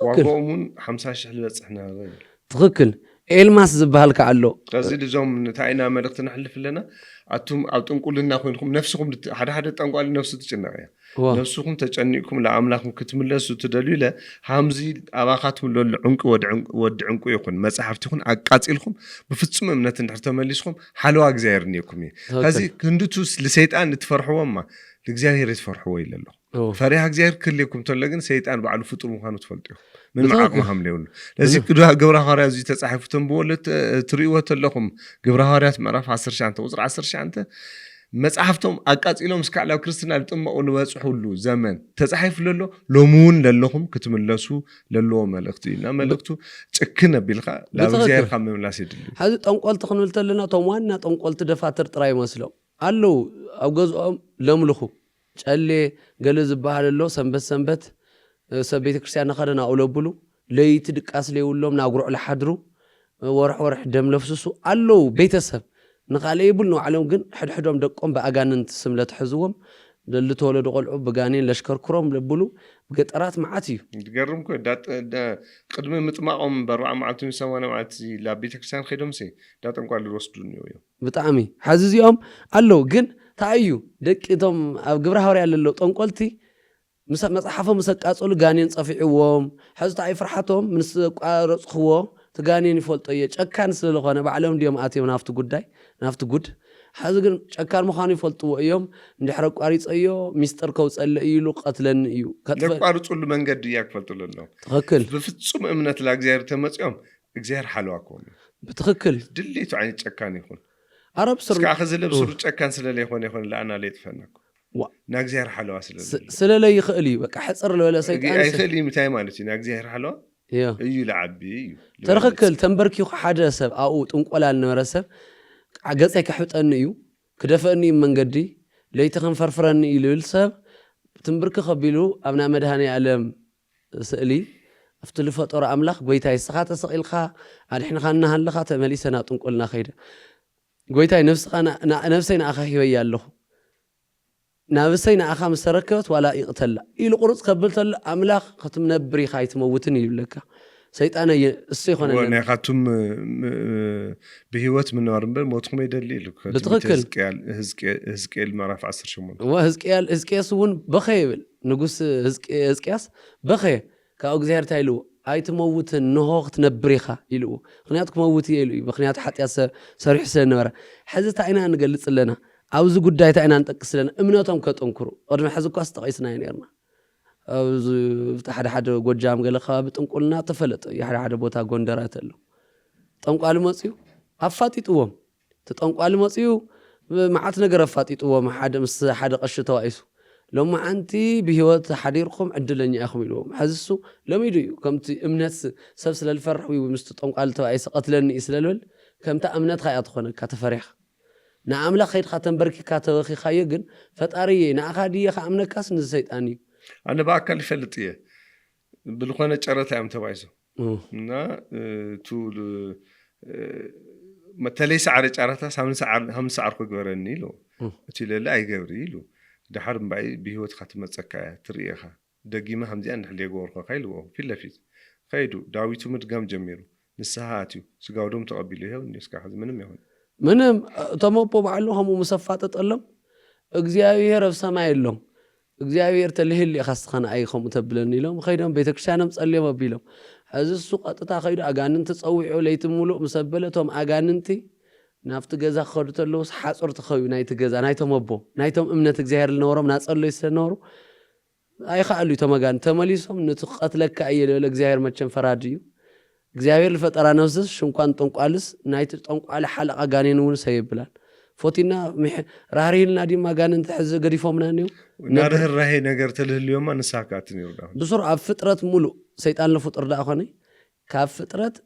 ዋጋኦም እውን 50,000 ዝበፅሕ ነበረ ትክክል ኤልማስ ዝበሃል ከዓ ኣሎ ከዚ ድዞም ንታይና መልእክቲ ንሕልፍ ኣለና ኣቱም ኣብ ጥንቁልና ኮይንኩም ነፍስኩም ሓደ ጠንቋሊ ነፍሱ ትጭነቕ እያ ነፍስኩም ተጨኒቅኩም ለኣምላኽኩም ክትምለሱ ትደልዩ ኢለ ሃምዚ ኣባኻትኩም ለሉ ዕንቂ ወዲ ዕንቂ ይኹን መፅሓፍቲ ይኹን ኣቃፂልኩም ብፍፁም እምነት እንድሕር ተመሊስኩም ሓለዋ እግዚኣብሔር እኒአኩም እየ ከዚ ክንድቱስ ንሰይጣን እትፈርሕዎማ ለእግዚኣብሔር ትፈርሕዎ ኢለ ኣለኹ ፈሪሃ እግዚኣብሔር ክልየኩም ተሎ ግን ሰይጣን ባዕሉ ፍጡር ምዃኑ ትፈልጡ ኢኹም ምን معاكم حملون لذلك ግብረ ሃዋርያት እዚ ተጻሒፉትን ብወለት ትሪእዎ ተለኹም ግብረ ሃዋርያት ምዕራፍ 19 ቁጥሪ 19 መጽሐፍቶም አቃጺሎም እስካላው ክርስትና ልጥመቁ ንበጽሑሉ ዘመን ተጻሒፉ ለሎ ሎሙን ለለኹም ክትምለሱ ለሎ መልእክቲና መልእክቱ ጭክነ ቢልኻ ለእግዚአብሔር ከም መምላስ ይድል ሐዚ ጠንቆልት ክንብል ተለና ቶም ዋና ጠንቆልት ደፋተር ጥራይ መስለው አለው ኣብ ገዝኦም ለምልኹ ጨሌ ገለ ዝበሃለሎ ሰንበት ሰብ ቤተ ክርስቲያን ነኸደና አውለብሉ ለይቲ ድቃስ ለይውሎም ናጉሩዕ ለሓድሩ ወርሕ ደም ለፍስሱ አለው ቤተሰብ ንኻለ ይብል ነው ዓለም ግን ሕድሕዶም ደቆም በአጋንንት ስም ለተሕዝዎም ለልተወለዱ ቆልዑ በጋኔን ለሽከርክሮም ለብሉ በገጠራት መዓት እዩ ትገርም ኮ ቅድሚ ምጥማቆም በ4 መዓልትን 8 መዓልት ለቤተ ክርስቲያን ኸይዶም ሰይ ዳጠንቋል ልወስዱን እዩ ብጣዕሚ ሓዚ እዚኦም አለው ግን ታዩ ደቂቶም ኣብ ግብረ ሃዋርያ ለለው ጠንቆልቲ መጽሓፎም መሰቃጸሉ ጋኔን ጸፊዕዎም ሕዝታ አይፍርሓቶም ምስ ቋረጽኽዎ ትጋኔን ይፈልጦ የጨካን ስለሆነ ባዕሎም ዲዮም አትዮም ናፍቲ ጉድ ሓዚ ግን ጨካን ምዃኑ ይፈልጥዎ እዮም እንድሕር ቋሪጸዮ ሚስጥር ከውጸለ ኢሉ ቀትለን እዩ ለቋርጹሉ መንገዲ እያ ክፈልጥሉ ኣሎ ትክክል ብፍጹም እምነት ለእግዚአብሔር ተመጽኦም እግዚአብሔር ሓልዋኩም ብትክክል ድሌቱ ዓይነት ጨካን ይኹን አረብ ስር እስካ ለብስሩ ጨካን ስለለይኾነ ይኹን ለአና ለይጥፈናኩ ናግዚአብሔር ሓልዋ ስለለይ ይኽእል እዩ በቃ ሕፅር ለበለ ሰይጣን ኣይኽእል እዩ ምታይ ማለት እዩ ናግዚአብሔር ሓልዋ እዩ ለዓቢ እዩ ተረክክል ተንበርኪኹ ሓደ ሰብ ኣብኡ ጥንቆላ ዝነበረ ሰብ ገፀይ ከሕብጠኒ እዩ ክደፈአኒ መንገዲ ለይቲ ከንፈርፍረኒ እዩ ልብል ሰብ ትንብርኪ ከቢሉ ኣብና መድሃኒ ዓለም ስእሊ ኣብቲ ዝፈጠሮ ኣምላኽ ጎይታይ ስኻ ተሰቂልካ ኣድሕንካ እናሃለኻ ተመሊሰና ጥንቆልና ኸይደ ጎይታይ ነፍሰይ ንኣኻ ሂበያ ኣለኹ ናብሰይ ንኣኻ ምስ ተረከበት ዋላ ይቕተላ ኢሉ ቁርፅ ከብል ተሎ ኣምላኽ ክትምነብር ኢኻ ኣይትመውትን ይብለካ ሰይጣን እሱ ይኾነ ናይኻቱም ብሂወት ምንባር እምበር ሞትኩም ይደሊ ኢሉ ብትክክል ህዝቅኤል ምዕራፍ 18 ህዝቅያስ እውን በኸ ይብል ንጉስ ህዝቅያስ በኸ ካብ እግዚኣብሔር እንታይ ኢልዎ ኣይትመውትን ንሆ ክትነብር ኢኻ ኢልዎ ምክንያቱ ክመውት እየ ኢሉ ምክንያቱ ሓጢኣት ሰሪሑ ስለነበረ ሕዚ እንታይ ኢና ንገልፅ ኣለና ኣብዚ ጉዳይ እንታይ ኢና ንጠቅስ ኣለና እምነቶም ከጠንክሩ ቅድሚ ሕዚ እኳ ተቐይስና ነርና ኣብዚ ሓደ ጎጃም ገለ ከባቢ ጥንቁልና ተፈለጠ ሓደ ቦታ ጎንደራት ኣሎ ጠንቋሊ መፅዩ ኣፋጢጥዎም ተጠንቋሊ መፅዩ መዓት ነገር ኣፋጢጥዎም ምስ ሓደ ቀሺ ተዋኢሱ ሎማ ኣንቲ ብሂወት ሓዲርኩም ዕድለኛ ኢኹም ኢልዎም ሕዚ እሱ ለሚዱ እዩ ከምቲ እምነት ሰብ ስለልፈርሕ እዩ ምስ ጠንቋሊ ተዋኢሱ ቀትለኒ እዩ ስለልብል ከምታ እምነትካ እያ ትኾነካ ተፈሪሕካ ንኣምላኽ ከይድካ ተንበርኪካ ተወኺኻዮ ግን ፈጣሪ ንኣኻ ድየኻ እምነካስ ንሰይጣን እዩ ኣነ በኣካል ይፈልጥ እየ ብልኾነ ጨረታ እዮም ተባይሶ እና መተለይ ሰዓረ ጨረታ ሃምሳ ዓርኮ ግበረኒ ኢሉ እቲ ለለ ኣይገብሪ ኢሉ ድሓር እምባይ ብሂወትካ ትመፀካ እያ ትርኢኻ ደጊማ ከምዚኣ እንድሕል የገበርኮ ኢልዎ ፊት ለፊት ከይዱ ዳዊቱ ምድጋም ጀሚሩ ንስሓ ኣትዩ ስጋውዶም ተቐቢሉ ይኸው እስካ ሕዚ ምንም ይሆን ምንም እቶም ኣቦ ባዕሉ ከምኡ መሰፋጠጥ ኣሎም እግዚኣብሔር ኣብ ሰማይ ኣሎም እግዚኣብሔር ተልህል ኢኻ ስኸነ ኣይኸምኡ ተብለኒ ኢሎም ከይዶም ቤተክርስትያኖም ጸልዮም ኣቢሎም ሕዚ እሱ ቀጥታ ከይዱ ኣጋንንቲ ፀዊዑ ለይቲ ሙሉእ ምስ ኣበለ እቶም ኣጋንንቲ ናብቲ ገዛ ክኸዱ ተለዉ ሓፁር ትኸዩ ናይቲ ገዛ ናይቶም ኣቦ ናይቶም እምነት እግዚኣብሔር ዝነበሮም ናፀለዩ ስለነበሩ ኣይከኣሉ እቶም ኣጋንንቲ ተመሊሶም ነቲ ክቐትለካ እየ ልበለ እግዚኣብሔር መቸም ፈራዲ እዩ እግዚአብሔር ለፈጠራ ነፍስስ ሽንኳን ጠንቋልስ ናይቲ ጠንቋል ሓለቃ ጋኔን እውን ሰይብላል ፎቲና ራህሪልና ዲማ ጋንን ተሕዝ ገዲፎምና ነው ናርህ ራሄ ነገር ተልህልዮም አንሳካትን ይወዳው ብሱር ኣብ ፍጥረት ሙሉ ሰይጣን ለፍጥር ዳ ኾነ ካብ ፍጥረት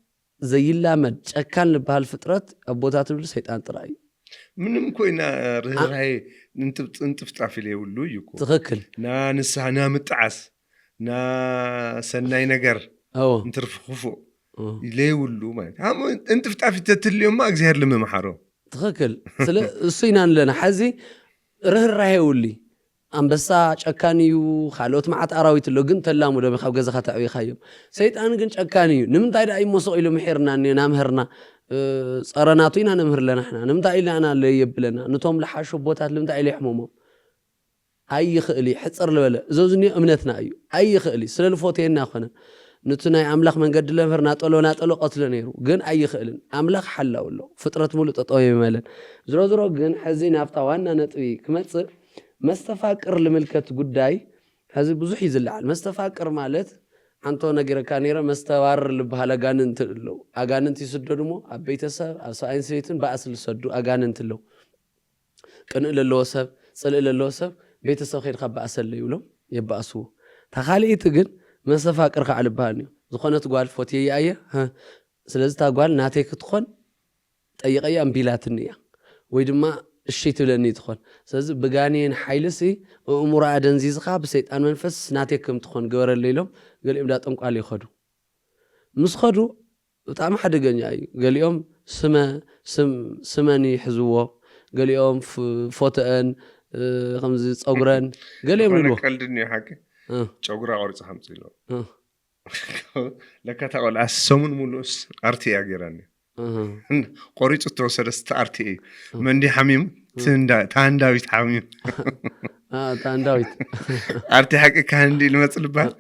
ዘይላመድ ጨካን ልባል ፍጥረት አቦታት ብል ሰይጣን ጥራይ ምንም ኮይና ራሄ እንጥፍጣፍ ኢለ ሁሉ ይኩ ትክክል ና ንስሐና ምጥዓስ ና ሰናይ ነገር እንትርፍኹፉ ኢለ ሁሉ ማለት እንጥፍጣፍ ተትልዮም እግዚአብሔር ለመምሐሮ ትክክል ስለ እሱይናን ለና ሐዚ ርህራሄ ውሊ አንበሳ ጨካንዩ ካልኦት ማዓት አራዊት ሎ ግን ተላሙ ደም ካብ ገዛኻ ታዕቢ ካዮም ሰይጣን ግን ጨካንዩ ንምንታይ ዳ ይሞሶ ኢሉ ምሕርና ናምህርና ጸረናቱ ኢና ነምህር ለና ሕና ንምንታይ ኢልና ለየብለና ነቶም ለሓሹ ቦታት ንምንታይ ኢሉ ይሕመሞ ኣይኽእሊ ሕጽር ልበለ እዞዝኒ እምነትና እዩ ኣይኽእሊ ስለ ልፎቴና ኾነ ንቱናይ አምላኽ መንገድ ለምህርና ጠሎ ቀትለ ነይሩ ግን ኣይኽእልን አምላኽ ሓላውሎ ፍጥረት ሙሉ ጠጠው ይመለን ዝሮ ግን ሕዚ ናፍታ ዋና ነጥቢ ክመጽእ መስተፋቅር ልምልከት ጉዳይ ሕዚ ብዙሕ ይዝልዓል መስተፋቅር ማለት አንቶ ነገረካ ነይረ መስተዋር ልበሃል አጋንንት ለው አጋንንት ይስደዱ ሞ ኣብ ቤተሰብ ኣብ ሰብኣይን ሰበይትን ባእስ ልሰዱ አጋንንት ለው ቅንእ ለለዎ ሰብ ጽልእ ለለዎ ሰብ ቤተሰብ ኸይድካ ባእሰለ ይብሎም የባእስዎ ተኻሊኢት ግን መስተፋቅር ከዓ ልበሃል እዩ ዝኾነት ጓል ፎትየ እየ ስለዚ ታ ጓል ናተይ ክትኾን ጠይቀያ እምቢላትኒ እያ ወይ ድማ እሺ ትብለኒ ትኾን ስለዚ ብጋኔን ሓይልሲ እሙራ ደንዚዝኻ ብሰይጣን መንፈስ ናተይ ከም ትኾን ገበረለ ኢሎም ገሊኦም ዳ ጠንቋል ይኸዱ ምስ ኸዱ ብጣዕሚ ሓደገኛ እዩ ገሊኦም ስመን ይሕዝዎ ገሊኦም ፎቶአን ከምዚ ፀጉረን ገሊኦም ልዎ ቀልድኒ ሓቂ ፀጉራ ቆርጽ ሓምጽ ኢሎ ለካ ታቆል አሰሙን ሙሉስ አርቲያ ገራኒ ቆሪጹ ተወሰደስተ አርቲ መንዲ ሐሚም ታንዳዊት ሐሚም ታንዳዊት አርቲ ሓቂ ካንዲ ልመጽልባል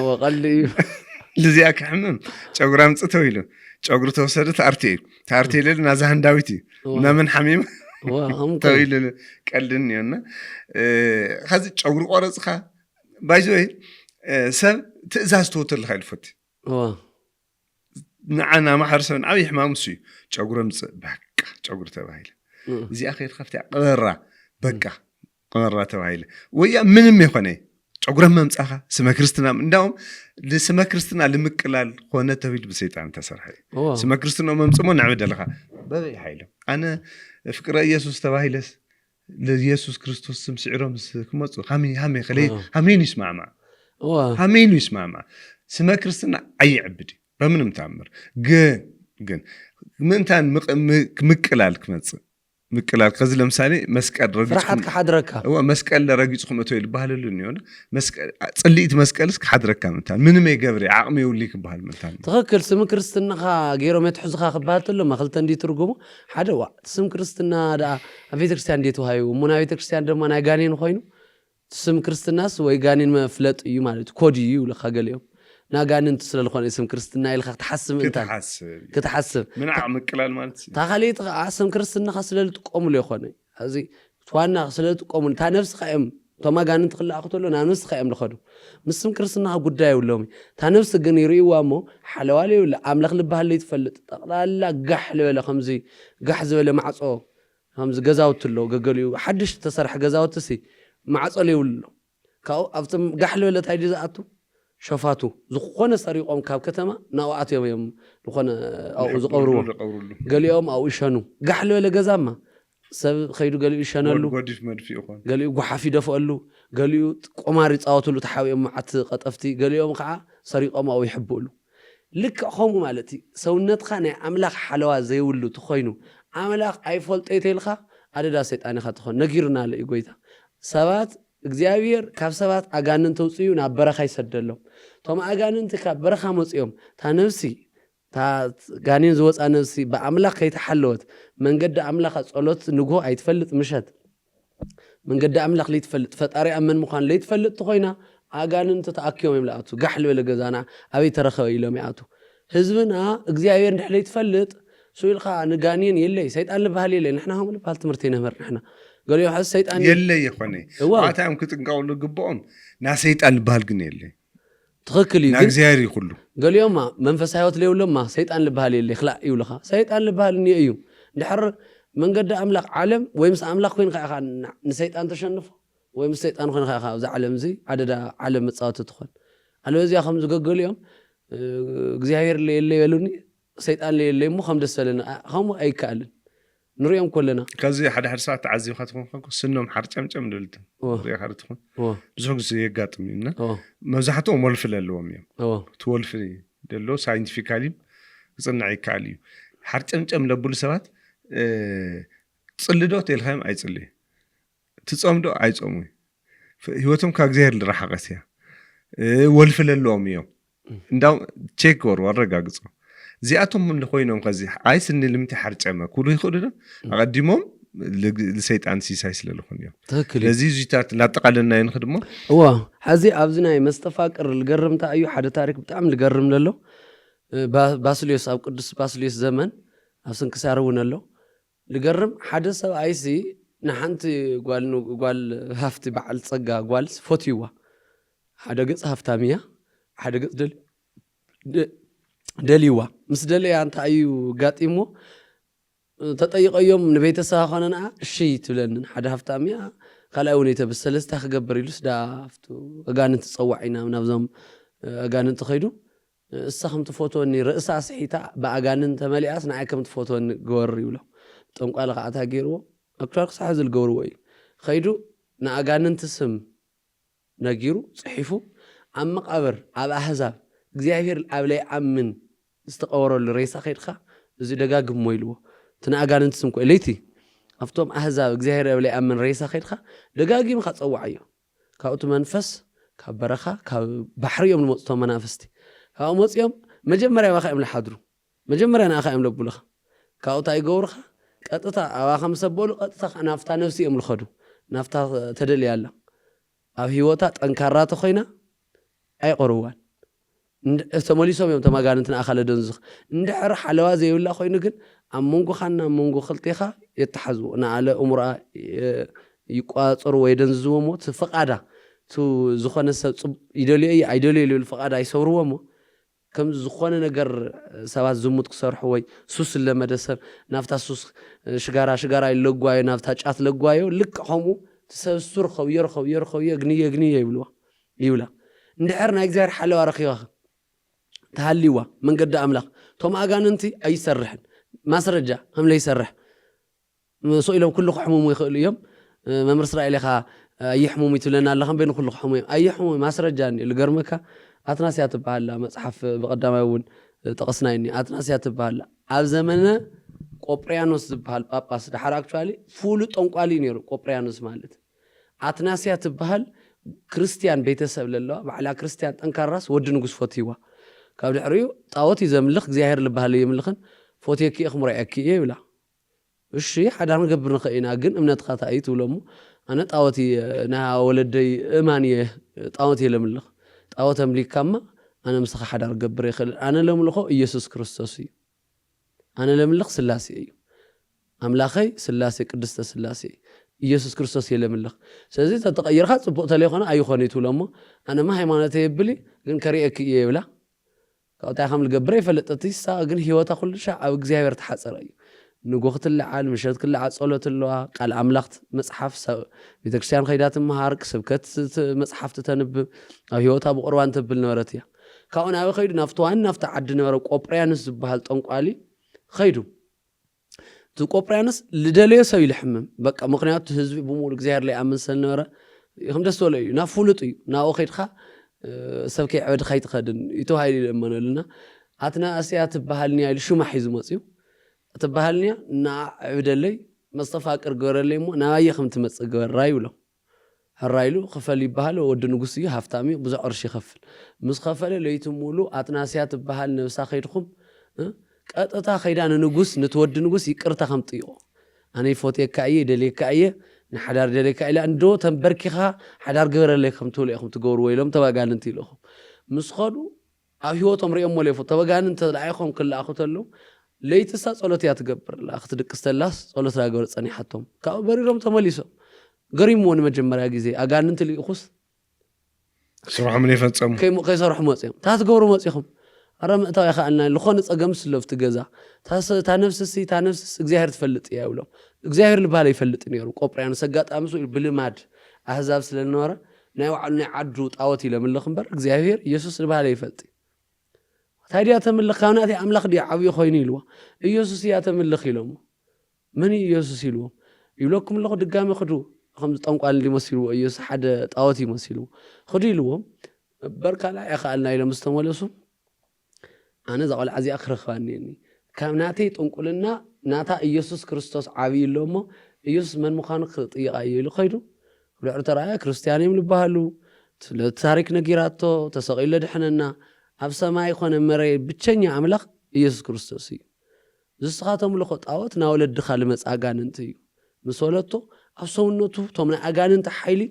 ወቀሊ ለዚያ ከሐምም ፀጉራም ጽተው ኢሉ ፀጉሩ ተወሰደት አርቲ ታርቲ ለል ናዛ ሃንዳዊት ናምን ሐሚም ተዊል ቀልድን ይና ኸዚ ፀጉሩ ቆረጽኻ ባይዞይ ሰብ ትእዛዝ ተወተል ኸልፈት ንዓና ማሕረሰብን ዓብይ ሕማም እሱ እዩ ፀጉረ ምፅእ በቃ ፀጉሪ ተባሂለ እዚኣ ኸይድ ከፍቲ ቀበራ በቃ ቀበራ ተባሂለ ወያ ምንም ይኾነ ፀጉረ መምፃኻ ስመ ክርስትና እንዳውም ለስመ ክርስትና ልምቅላል ኾነ ተዊል ብሰይጣን ተሰርሐ ስመ ክርስትና መምፅሞ ንዕብደልኻ በበይ ሓይለ ኣነ ፍቅረ ኢየሱስ ተባሂለስ ለኢየሱስ ክርስቶስ ስም ስዕሮም ክመፁ ሃሜን ይስማዕማ ሃሜን ይስማዕማ ስመ ክርስትና ኣይዕብድ በምንም ታምር ግን ምንታን ምቅላል ክመጽእ ምቅላል ከዚ ለምሳሌ መስቀል ረግጽ ፍርሓት ከሓድረካ መስቀል ለረግጽኩም እቶ ይልባህልሉ ንዮን መስቀል ጽሊት መስቀልስ ከሓድረካ ምንታን ምንም ይገብሪ ዓቅሚ ይውሊክ ባህል ምንታን ትክክል ስም ክርስትናኻ ገይሮም የትሕዙኻ ክባሃል ተሎ ማኽልተ እንዲ ትርጉሙ ሓደ ዋ ስም ክርስትና ዳ ኣብ ቤተክርስትያን እንዴት ወሃዩ ሙና ቤተክርስትያን ድማ ናይ ጋኔን ኮይኑ ስም ክርስትናስ ወይ ጋኔን መፍለጥ እዩ ማለት ኮድ እዩ ለኻ ገሊኦም ናጋንንት ስለልኾነ ስም ክርስትና ኢልኻ ክትሓስብ እንታን ክትሓስብ ምን ዓቅሚ ምቅላል ማለት ታኻሊት ስም ክርስትናኻ ስለልጥቆሙሉ ይኾነ እዚ ዋና ስለልጥቆሙሉ ታ ነፍስኻ እዮም ቶም ኣጋንንት ክልኣኹ ተሎ ናብ ነፍስኻ እዮም ልኸዱ ምስ ስም ክርስትናኻ ጉዳይ የብሎም ታ ነፍሲ ግን ይርእይዋ እሞ ሓለዋለ ይብላ ኣምላኽ ልበሃል ለይትፈልጥ ጠቕላላ ጋሕ ልበለ ከምዚ ጋሕ ዝበለ ማዕፆ ከምዚ ገዛውቲ ኣሎ ገገሊኡ ሓድሽ ተሰርሐ ገዛውቲ ሲ ማዕፆ ለይብሉ ካብኡ ኣብቶም ጋሕ ልበለ እንታይ ድዩ ዝኣቱ ሸፋቱ ዝኾነ ሰሪቆም ካብ ከተማ ናውዓት እዮም ዝኾነ ኣብኡ ዝቐብርዎ ገሊኦም ኣብኡ ይሸኑ ጋሕ ልበለ ገዛማ ሰብ ኸይዱ ገሊኡ ይሸነሉ ገሊኡ ጓሓፍ ይደፍአሉ ገሊኡ ቆማር ይፃወትሉ ተሓዊኦም መዓት ቀጠፍቲ ገሊኦም ከዓ ሰሪቆም ኣብኡ ይሕብእሉ ልክዕ ከምኡ ማለት እዩ ሰውነትካ ናይ ኣምላኽ ሓለዋ ዘይብሉ ትኾይኑ ኣምላኽ ኣይፈልጦ ተይልካ ኣደዳ ሰይጣን ኢኻ ትኾን ነጊርና ኣሎ እዩ ጎይታ ሰባት እግዚአብሔር ካብ ሰባት አጋንንት ተውጽዩ ናብ በረኻ ይሰደሎም ቶም አጋንንት ካብ በረኻ መጽዮም ታ ነፍሲ ታ ጋኔን ዝወፃ ነፍሲ በአምላኽ ከይተሓለወት መንገዲ አምላኽ ጸሎት ንጎ ኣይትፈልጥ ምሸት መንገዲ አምላኽ ለይትፈልጥ ፈጣሪ ኣመን ምዃን ለይትፈልጥ ትኾይና አጋንንት ተኣኪዮም ይምልኣቱ ጋሕ ልበለ ገዛና ኣበይ ተረኸበ ኢሎም ይኣቱ ህዝብና እግዚአብሔር እንድሕር ለይትፈልጥ ስኢልካ ንጋኔን የለይ ሰይጣን ልበሃል የለይ ንሕና ኸም ልበሃል ትምህርቲ ነምህር ንሕና قالوا حس سيطان يلي يخوني وقتها كنت نقول قبهم نا سيطان البال قن يلي تخكلي ناكزياري كله قال يوم منفس حيوت لي ولا ما سيطان البال يلي خلق يولخا سيطان البال ني ايو نحر መንገዲ ኣምላኽ ዓለም ወይ ምስ ኣምላኽ ኮይንካ ኢኻ ንሰይጣን ተሸንፎ ወይ ምስ ሰይጣን ኮይንካ ኢኻ ኣብዚ ዓለም እዚ ዓደዳ ዓለም መጻወቲ ትኾን ኣለዚያ ከም ዝገገሉ እዮም እግዚኣብሔር ለየለ ይበሉኒ ሰይጣን ለየለ እሞ ከም ደስ በለና ከምኡ ኣይከኣልን ንሪኦም ኮለና ከዚ ሓደ ሰዓት ተዓዚብካ ትኾን ስኖም ሓርጨምጨም ድልት ሪኻ ትኾን ብዙሕ ግዜ የጋጥም እዩና መብዛሕትኦም ወልፊ ኣለዎም እዮም ትወልፊ ደሎ ሳይንቲፊካሊ ክጽንዕ ይከኣል እዩ ሓርጨምጨም ለብሉ ሰባት ጽልዶ ተልኻም ኣይጽልይ ትጾምዶ ኣይጾሙ ህይወቶም ካብ እግዚአብሔር ዝረሓቐት እያ ወልፊ ኣለዎም እዮም እንዳው ቼክ ወር ወረጋግጾ እዚኣቶም ምን ኮይኖም ከዚ ኣይስኒ ልምቲ ሓርጨመ ኩሉ ይኽእሉ ዶ ኣቀዲሞም ለሰይጣን ሲሳይ ስለልኹን እዮም ለዚ ዚታት ላጠቃለልና ይንኽድሞ ሓዚ ኣብዚ ናይ መስተፋቅር ልገርምታ እዩ ሓደ ታሪክ ብጣዕሚ ልገርም ዘሎ ባስልዮስ ኣብ ቅዱስ ባስልዮስ ዘመን ኣብ ስንክሳር እውን ኣሎ ልገርም ሓደ ሰብ ኣይሲ ንሓንቲ ጓል ሃፍቲ በዓል ፀጋ ጓል ፎቲዋ ሓደ ገጽ ሃፍታሚያ ሓደ ገጽ ደልይዋ ምስ ደልያ እንታ እዩ ጋጢሞ ተጠይቀዮም ንቤተሰባ ኾነና እሺ ትብለንን ሓደ ሃፍታሚያ ካልኣይ እውን የተበሰለስታ ክገብር ኢሉስ ዳፍቱ ኣጋንንት ፀዋዒና ናብዞም ኣጋንንት ኸይዱ እሳ ከም ትፎቶኒ ርእሳ ስሒታ ብኣጋንንት ተመሊኣስ ንዓይ ከም ትፎቶኒ ገወር ይብሎ ጠንቋል ከዓታ ገይርዎ ኣክቹዋሊ ክሳሕ ዝልገብርዎ እዩ ኸይዱ ንኣጋንንት ስም ነጊሩ ጽሒፉ ኣብ መቃብር ኣብ ኣሕዛብ እግዚኣብሔር ኣብ ላይ ኣምን ዝተቀበረሉ ሬሳ ኸይድካ እዚ ደጋግሞ ኢልዎ ትንኣጋንንት ስም ኮይ ለይቲ ኣብቶም ኣሕዛብ እግዚኣብሔር ኣብ ላይ ኣምን ሬሳ ኸይድካ ደጋጊምካ ፀዋዕዮ ካብኡ መንፈስ ካብ በረኻ ካብ ባሕሪ እዮም ዝመፁቶም መናፍስቲ ካብኡ መፅዮም መጀመርያ ባኻ እዮም ዝሓድሩ መጀመርያ ንኣኻ እዮም ለብሉኻ ካብኡ እንታይ ይገብሩኻ ቀጥታ ኣባኻ ምሰበሉ ቀጥታ ናፍታ ነፍሲ እዮም ዝኸዱ ናፍታ ተደልያ ኣላ ኣብ ሂወታ ጠንካራ ተኾይና ኣይቆርዋን ተመሊሶም እዮም ተማጋንንት ንኣኻለ ደንዝኽ እንድሕር ሓለዋ ዘይብላ ኮይኑ ግን ኣብ መንጎኻና መንጎ ክልጤኻ የተሓዝቡ ንኣለ እሙራ ይቋፀሩ ወይ ደንዝዝዎ ሞ ፈቃዳ ዝኾነ ሰብ ይደልዮ እዩ ኣይደልዮ ይብል ፈቃዳ ይሰብርዎ ሞ ከም ዝኾነ ነገር ሰባት ዝሙት ክሰርሑ ወይ ሱስ ለመደ ሰብ ናፍታ ሱስ ሽጋራ ይለጓዮ ናፍታ ጫት ለጓዮ ልክ ከምኡ ትሰብሱር ኸውየር ግንየ ይብላ እንድሕር ናይ እግዚኣብሔር ሓለዋ ረኺባ ተሃሊዋ መንገዲ ኣምላኽ ቶም ኣጋንንቲ ኣይሰርሕን ማስረጃ ከም ለይሰርሕ መስኢሎም ኩሉ ክሕሙሙ ይኽእሉ እዮም መምር እስራኤል ኢኻ ኣይሕሙሙ ይትብለና ኣለኸም በይኑ ኩሉ ክሕሙ እዮም ኣይሕሙሙ ማስረጃ ልገርመካ ኣትናስያ ትበሃላ መጽሓፍ በቀዳማይ እውን ጠቕስናይኒ ኣትናስያ ትበሃላ ኣብ ዘመነ ቆጵርያኖስ ዝበሃል ጳጳስ ድሓር ኣክቹዋሊ ፉሉ ጠንቋሊ ነይሩ ቆጵርያኖስ ማለት ኣትናስያ ትበሃል ክርስቲያን ቤተሰብ ለለዋ ባዕላ ክርስቲያን ጠንካራስ ወዲ ንጉስ ፎቲዋ ካብ ድሕሪኡ ጣዖት ዘምልኽ እግዚኣብሔር ልበሃል የምልኽን ፎቴኪ ክምርዐኪ ይብላ እሺ ሓዳር ንገብር ንኽእና ግን እምነትካ እንታይ ትብሎሞ ኣነ ጣዖት ና ወለደይ እማን ጣዖት የለምልኽ ጣዖት ኣምሊካማ ኣነ ምስኻ ሓዳር ገብር ይኽእል ኣነ ለምልኾ ኢየሱስ ክርስቶስ እዩ ኣነ ለምልኽ ስላሴ እዩ ኣምላኸይ ስላሴ ቅድስተ ስላሴ ኢየሱስ ክርስቶስ የለምልኽ ስለዚ ተተቀይርካ ጽቡቕ ተለይኾነ ኣይኾነ ትብሎሞ ኣነማ ሃይማኖት የብሊ ግን ከሪአኪ ይብላ ካብታይ ከም ልገብር ይፈለጠቲ ሳ ግን ሂወታ ኩሉ ሻዕ ኣብ እግዚኣብሔር ተሓፀረ እዩ ንጎ ክትለዓል ምሸት ክለዓል ጸሎት ኣለዋ ቃል ኣምላኽ መጽሓፍ ቤተክርስትያን ኸይዳ ትመሃር ስብከት መጽሓፍቲ ተንብብ ኣብ ሂወታ ብቁርባን ተብል ነበረት እያ ካብኡ ናበይ ኸይዱ ናፍቲ ዋና ናፍቲ ዓዲ ነበረ ቆጵርያኖስ ዝበሃል ጠንቋሊ ኸይዱ እቲ ቆጵርያኖስ ልደለዮ ሰብ ይልሕምም በቃ ምክንያቱ ህዝቢ ብሙሉ እግዚኣብሔር ላይ ኣምን ስለነበረ ከም ደስ በሎ እዩ ናብ ፍሉጥ እዩ ናብኡ ኸይድካ ሰብ ከይዕበድካ ይትኸድን ይተባሂሉ ይለመነሉና ኣትናስያ ትበሃልኒያ ኢሉ ሹማ ሒዙ መፅዩ ትበሃልኒያ ናዕብደለይ መስተፋቅር ገበረለይ ሞ ናባየ ከም ትመፅእ ገበራ ይብሎ ሕራ ኢሉ ክፈል ይበሃል ወዲ ንጉስ እዩ ሃፍታሚ ብዙሕ ቅርሺ ይኸፍል ምስ ኸፈለ ለይቲ ሙሉ ኣትናስያ ትበሃል ነብሳ ኸይድኩም ቀጥታ ኸይዳ ንንጉስ ንትወዲ ንጉስ ይቅርታ ከም ጥይቆ ኣነ ፎቴካ እየ ደልየካ እየ ንሓዳር ደልየካ ኢላ እንዶ ተንበርኪኻ ሓዳር ገበረለይ ከም ትብሉ ኢኹም ትገብርዎ ኢሎም ተበጋንንቲ ኢለኹም ምስ ኸዱ ኣብ ሂወቶም ሪኦም ሞለይፎ ተበጋንንቲ ተላዒኾም ክለኣኹ ተለዉ ለይትሳ ጸሎት እያ ትገብር ክትድቅስ ተላስ ጸሎት ዳገበረ ጸኒሓቶም ካብኡ በሪሮም ተመሊሶም ገሪምዎ ንመጀመርያ ግዜ ኣጋንንቲ ልኢኹስ ስርሖም ይፈጸሙ ከይሰርሑ መፅዮም ታ ትገብሩ መፅኹም رمتها يا خالنا لخون تصقم سلوف تجزا تنفسسي تنفس እግዚአብሔር ትፈልጥ ያ ብለው እግዚአብሔር ልባል ይፈልጥ ነው ቆጵሪያን ሰጋጥ አምሱ ብልማድ አህዛብ ስለነወረ ናይ ዋዕልና ዓዱ ጣወት ይለምልኽ እምበር እግዚአብሔር ኢየሱስ ልባል ይፈልጥ ታዲያ ተምልኽ ካውናት አምላኽ ዲ ዓብይ ኮይኑ ይልዋ ኢየሱስ ያ ተምልኽ ይሎም ምን ኢየሱስ ይልዎ ይብለኩም ለኹ ድጋሚ ኸዱ ከም ጠንቋል ሊመስሉ ኢየሱስ ሓደ ጣወት ይመስሉ ኸዱ ይልዎ በርካላ ያ خالنا ኢሎም ዝተመለሱ أنا زعل عزي آخر خوانيني كم ناتي تنقلنا ناتا إيسوس كريستوس عبي اللومو إيسوس من مخانق طيقاي له خيرو ولعر ترى كريستياني من بهالو تاريخ نجيراتو تسقيل دحننا أبسا ما يخون مري بتشني عملق إيسوس كريستوسي زسخاتهم لخط أوت ناول الدخل مس أجاننتي مسولته أبسونته تومنا أجاننت حيلي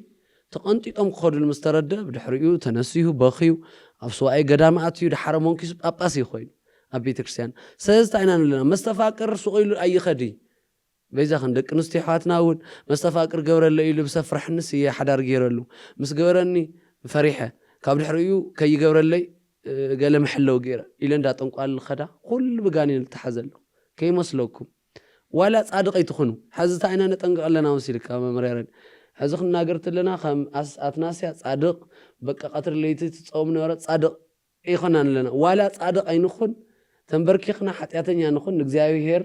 تقنتي تم خود المستردة بدحريو تنسيه باخيو أبسوا أي قدامات يود حرمون كيس أباسي خوين أبي تكريستيان سيستعينان لنا مستفاكر سقيل أي خدي بيزا خندق نستيحاتنا ون مستفاكر جور اللي يلبس فرح النسي حدار جيرلو مس جورني فريحة كابل حريو كي جور اللي قال محلو جيرة إلى ندات قال الخدا كل بجاني التحزلو كي مسلوكم ولا صادق يتخنوا حزت عينا نتنقل لنا وسيلك كم مريرين حزخنا قرت لنا خم أتناسيا صادق بقى قطر اللي تتصوم نورت صادق إيخنا لنا ولا صادق أي نخون تنبركيخنا حتياتنا نخون نجزاوي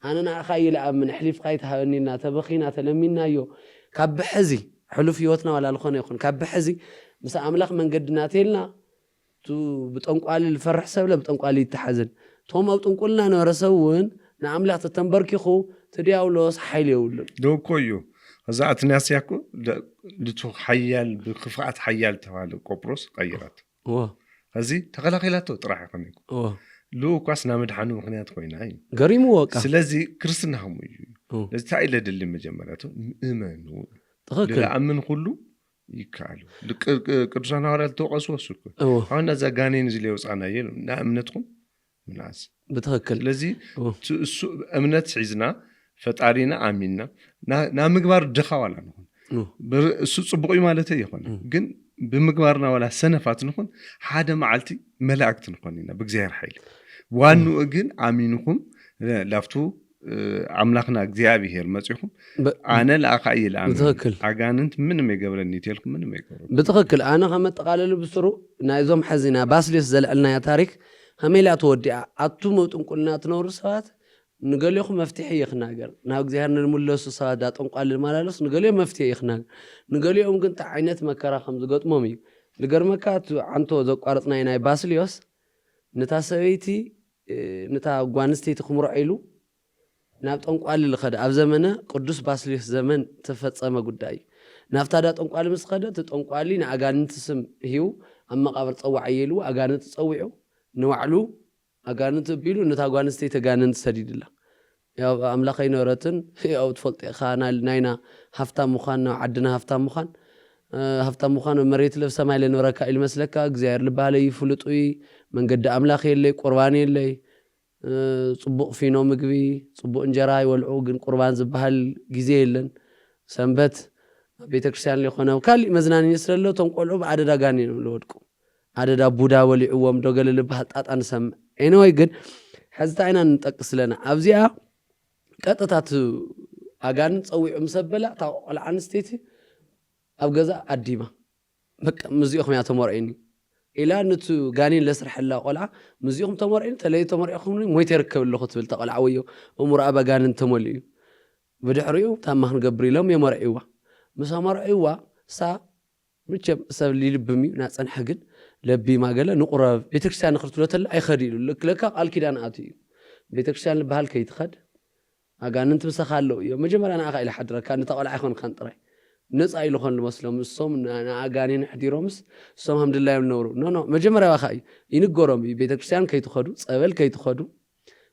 أنا أخيل من حليف قايت هنينا تبخينا تلمينا يو كاب حزي حلو في وطنا ولا الخون يخون كاب حزي بس أملاق من قدنا تيلنا تو بتنقال الفرح سبلا بتنقال التحزن توم أو تنقلنا نورسون نعملاق تنبركيخو تدياولوس حيل يولو دو كويو هزعت ناس ياكو لتو حيال بخفاءات حيال تهالو قبرص قيرات هزي تغلقيلاتو طرح يقنيكو لو كاسنا مدحانو مخنيات خويناي غريمو وقع سلازي كرسنا هم يجو لازي تعيلة دل مجمراتو إيمانو لا أمن كله يكالو كرسنا هارال توقسو وسكو هانا زاقانين زي وصعنا يلو نا أمنتكم مناس بتغكل لازي أمنت عزنا فتعرينا آميننا نا مقبار دخا ولا نكون صبغي مالته يخون جن بمقبارنا ولا سنفات نكون حدا معلتي ملاك نكونينا بجزير حيل وانو جن آمينكم لافتو عملاقنا جزيابي هير مسيحهم أنا لا أقايل بتغكل عجانت من ما يقبلني تيلكم من ما يقبل بتغكل أنا هم تقاللو بسرو نايزوم حزينا باسليس زلقلنا يا تاريخ هميلا تودي عطو موتون كلنا تنور سوات نقول لكم مفتاح يخناجر ناو جزيرنا الملوس صادات أنقال المالوس نقول لهم مفتاح يخناجر نقول لهم كنت عينت مكرا خمس قط مامي لقر مكات عنتو ذوق أرضنا يناي باسليوس نتا سويتي نتا قوانستي تخمر عيلو نابت أنقال الخد أف زمنه قدوس باسليوس زمن تفتح ما قداي نافتادات أنقال مسخدة تتأنقالي نعجانت اسم هيو أما قبرت أو عيلو أجانت تصوعه نوعلو أجانت بيلو نتاقوانستي تجانت سديد الله يا أملاقي نورتن أو تفلت خانا لناينا هفتا مخان عدنا هفتا مخان ومريت لف سماي لنورك المسلكة جزير لبالي فلطوي من قد أملاقي اللي قرباني اللي صبق فينو مقبي صبق انجراي والعوق قربان زبهال جزيلن سنبت بيتكرسيان اللي خونه وكالي مزناني يسر له تنقلوا بعدد أغاني لودكم عدد بودا ولي عوام دوغل اللي بحطات أنسم anyway good حزت عينا نتقص لنا أبزيها قطتات أغان تصوي مسبلة تاقل عن ستيتي أبغزا أديمة بك مزيوخم يا تمرعيني إلا نتو غانين لسرح الله قلعة مزيوخم تمرعين تلاقي تمرعيخم مويت يركب اللي خطب التقل عويو ومرأبا غانين تموليو بدحريو تامهن قبري لهم يمرعيوه مسا مرعيوه سا متشب سب لي لبمي ناصن حقن لبي ما قال نقرب بيتكريستيان نخرت له اي خديلو لك قال كيدان اتي بيتكريستيان بحال كيتخد اغاننت مسخالو يوم مجمر انا اخا الى حدره كان تقول ايخون خنطري نصا يلخون المسلم الصوم انا اغانين حديرومس الصوم الحمد لله ينورو نو مجمر واخاي ينغورم بيتكريستيان كيتخدو صبل كيتخدو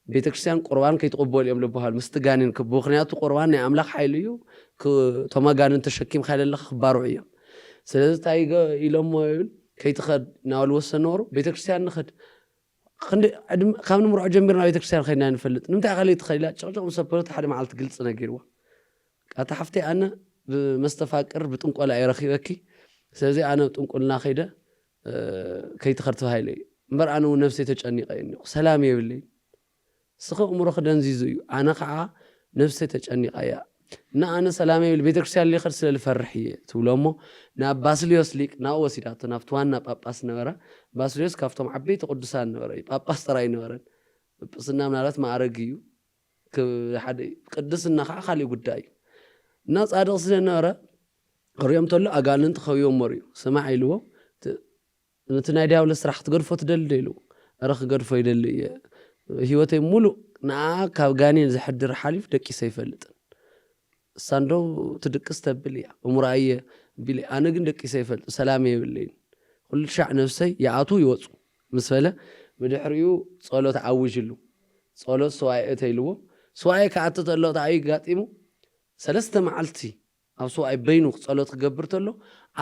بيتكريستيان قربان كيتقبل يوم لبحال مستغانين كبوخنياتو قربان يا املاك حيليو كتمغانن تشكيم خيل الله خبارو ايام سلازي تايغا إلهم كيتخد ناول وسنور بيتكريستيان نخد خند خامن مرع جميرنا بيتكريستيان خلينا نفلت نمتى خليت خيلا تشجع مسبرت حدا معلت قلص نغيروا اتا حفتي انا بمستفاقر بتنقل اي رخيبكي سلازي انا بتنقلنا خيده كيتخرت هايلي እምበር ኣነ እውን ነፍሰይ ተጨኒቐ እኒኹ ሰላም የብለይ ስኸ እምሮ ክደንዚዙ እዩ ኣነ ከዓ ነፍሰይ ተጨኒቐ እያ እና ኣነ ሰላም የብል ቤተክርስትያን ሊኸድ ስለ ልፈርሕ እየ ትብሎ እሞ ናብ ባስልዮስ ሊቅ ናብኡ ወሲዳቶ ናብቲ ዋና ጳጳስ ነበረ ባስልዮስ ካብቶም ዓበይቲ ቅዱሳን ነበረ ጳጳስ ጥራይ ነበረን ጵጵስና ምናልባት ማዕረግ እዩ ሓደ ቅድስና ከዓ ካሊእ ጉዳይ እዩ እና ጻድቕ ስለነበረ ክሪኦም ተሎ ኣጋንንት ኸብዮም መርዩ ስማዕ ኢልዎ ነቲ ናይ ዲያብሎስ ስራሕ ክትገድፎ ትደሊ ዶ ኢልዎ ኣረ ክገድፎ ይደሊ እየ ህይወተይ ሙሉእ ንኣ ካብ ጋኔን ዝሕድር ሓሊፍ ደቂሰ ይፈልጥን እሳንዶ ትድቅስ ተብል እያ እሙራእየ ቢለ ኣነ ግን ደቂሰ ይፈልጡ ሰላም የብለይን ኩሉ ሻዕ ነፍሰይ ይኣቱ ይወፁ ምስ በለ ብድሕሪኡ ጸሎት ዓውጅሉ ጸሎት ሰዋየ እተይልዎ ሰዋየ ከኣቶ ተሎ ታኣይ ጋጢሙ 3 መዓልቲ ኣብ ሰዋየ በይኑ ጸሎት ክገብር ተሎ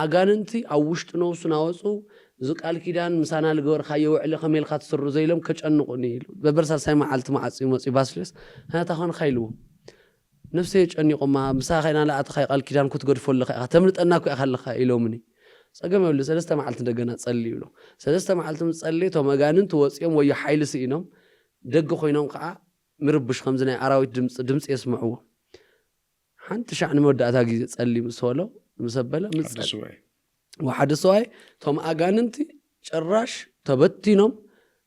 ኣጋንንቲ ኣብ ውሽጢ ነብሱ ናወፁ ዝቃል ኪዳን ምሳና ልገበርካዮ ውዕሊ ከመይልካ ትስሩ ዘይሎም ከጨንቁኒ ኢሉ በበርሳሳይ መዓልቲ ማዓፂ መፂ ባስልዮስ ሃታ ኾን ኸይልዎ ነፍሰይ የጨኒቆማ ምሳኻ ኸይና ለኣትኻ ቃል ኪዳን ክትገድፈሉ ኸ ተምልጠና ኩ ኢኻ ኢሎምኒ ፀገም የብሉ 3 መዓልቲ እንደገና ጸልይ ይብሎ 3 መዓልቲ ምጸልይ ቶም ኣጋንንቲ ወፂኦም ወይ ሓይሊ ስኢኖም ደግ ኮይኖም ከዓ ምርብሽ ከምዚ ናይ ኣራዊት ድምፂ የስምዕዎ ሓንቲ ሻዕ ንመወዳእታ ግዜ ጸልይ ምስ በሎ ምስ ኣበለ ምጸልይ ወሓደ ሰዋይ ቶም ኣጋንንቲ ጭራሽ ተበቲኖም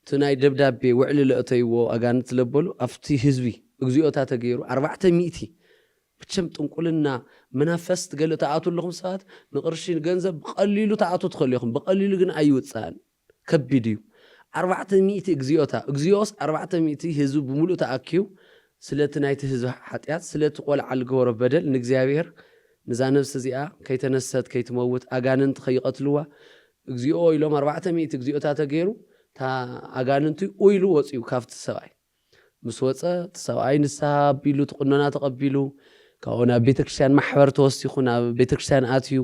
እቲ ናይ ደብዳቤ ውዕሊ ለእተይዎ ኣጋንንቲ ለበሉ ኣብቲ ህዝቢ እግዚኦታ ተገይሩ 400 ብቸም ጥንቁልና መናፈስ ትገለ ተኣቱ ኣለኹም ሰባት ንቅርሺ ገንዘብ ብቐሊሉ ተኣቱ ትኸሉ ኢኹም ብቐሊሉ ግን ኣይውፃን ከቢድ እዩ 400 እግዚኦስ 400 ህዝቢ ብሙሉእ ተኣኪዩ ስለቲ ናይቲ ህዝቢ ሓጢያት ስለቲ ቆልዓ ልገበሮ በደል ንእግዚአብሔር ንዛ ነፍሲ እዚኣ ከይተነሰት ከይትመውት ኣጋንንቲ ከይቀትልዋ እግዚኦ ኢሎም 400 እግዚኦታ ተገይሩ ታ ኣጋንንቲ ኡይሉ ወፂኡ ካብቲ ሰብኣይ ምስ ወፀ ሰብኣይ ንስሓ ኣቢሉ ትቁነና ተቐቢሉ ካብኡ ናብ ቤተክርስትያን ማሕበር ተወሲኹ ናብ ቤተክርስትያን ኣትዩ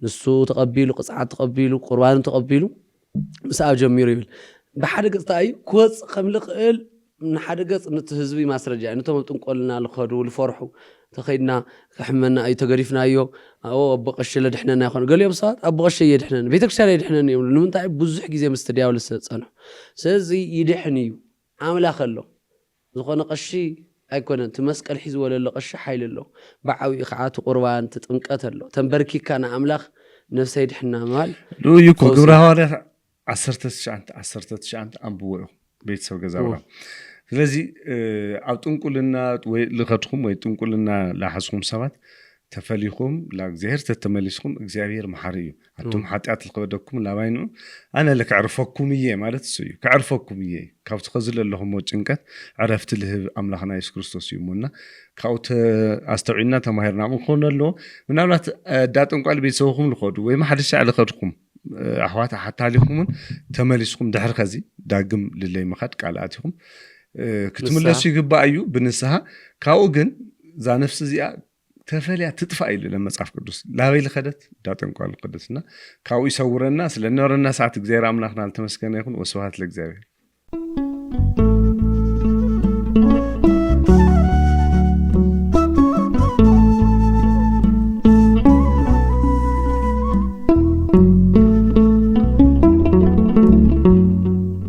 ንሱ ተቐቢሉ ቅፅዓት ተቐቢሉ ቁርባን ተቐቢሉ ምስኣብ ጀሚሩ ይብል ብሓደ ገጽ እንታይ ክወፅ ከም ልኽእል ንሓደ ገጽ ነቲ ህዝቢ ማስረጃ ነቶም ጥንቆልና ልኸዱ ልፈርሑ ተኸይድና ክሕመና እዩ ተገሪፍናዮ ኣቦ ቀሺ ለድሕነና ይኾን ገሊኦም ሰባት ኣቦ ቀሺ የድሕነን ቤተክርስትያን የድሕነን እዮም ንምንታይ ብዙሕ ግዜ ምስ ዲያብሎስ ዝጸንሑ ስለዚ ይድሕን እዩ ኣምላኽ ኣሎ ዝኾነ ቀሺ ኣይኮነን እቲ መስቀል ሒዙ ወለሎ ቀሺ ሓይሊ ኣሎ ብዓብኡ ከዓ እቲ ቁርባን እቲ ጥምቀት ኣሎ ተንበርኪካ ንኣምላኽ ነፍሰይ ድሕና ምባል እዩ እኮ ግብረ ሐዋርያት 19 ኣንብቦ ኢኹም ቤተሰብ ገዛ ብራ ስለዚ ኣብ ጥንቁልና ወይ ልኸድኩም ወይ ጥንቁልና ላሓስኩም ሰባት ተፈሊኹም ለእግዚአብሔር ተተመሊስኩም እግዚአብሔር መሐሪ እዩ ኣቱም ኃጢአት ልኸበደኩም ላባይኑ ኣነ ለክዕርፈኩም እየ ማለት እሱ እዩ ክዕርፈኩም እየ ካብቲ ኸዝለ ኣለኹም ጭንቀት ዕረፍቲ ልህብ ኣምላኽና ኢየሱስ ክርስቶስ እዩ እሞና ካብኡ ኣስተውዒልና ተማሂርና ምኾነ ኣለዎ ምናልባት ዳጥንቋል ቤተሰብኩም ልኸዱ ወይ ማሓደሻ ልኸድኩም ኣሕዋት ሓታሊኹምን ተመሊስኩም ድሕሪ ኸዚ ዳግም ልለይ መኸድ ቃልኣትኹም ክትምለሱ ይግባእ እዩ ብንስሓ ካብኡ ግን ዛ ነፍሲ እዚኣ ተፈልያ ትጥፋእ ኢሉ ለመጽሓፍ ቅዱስ ላበይ ልኸደት ዳጥንቋል ቅዱስና ካብኡ ይሰውረና ስለነበረና ሰዓት እግዚአብሔር ኣምላኽና ልተመስገነ ይኹን ወስብሐት ለእግዚአብሔር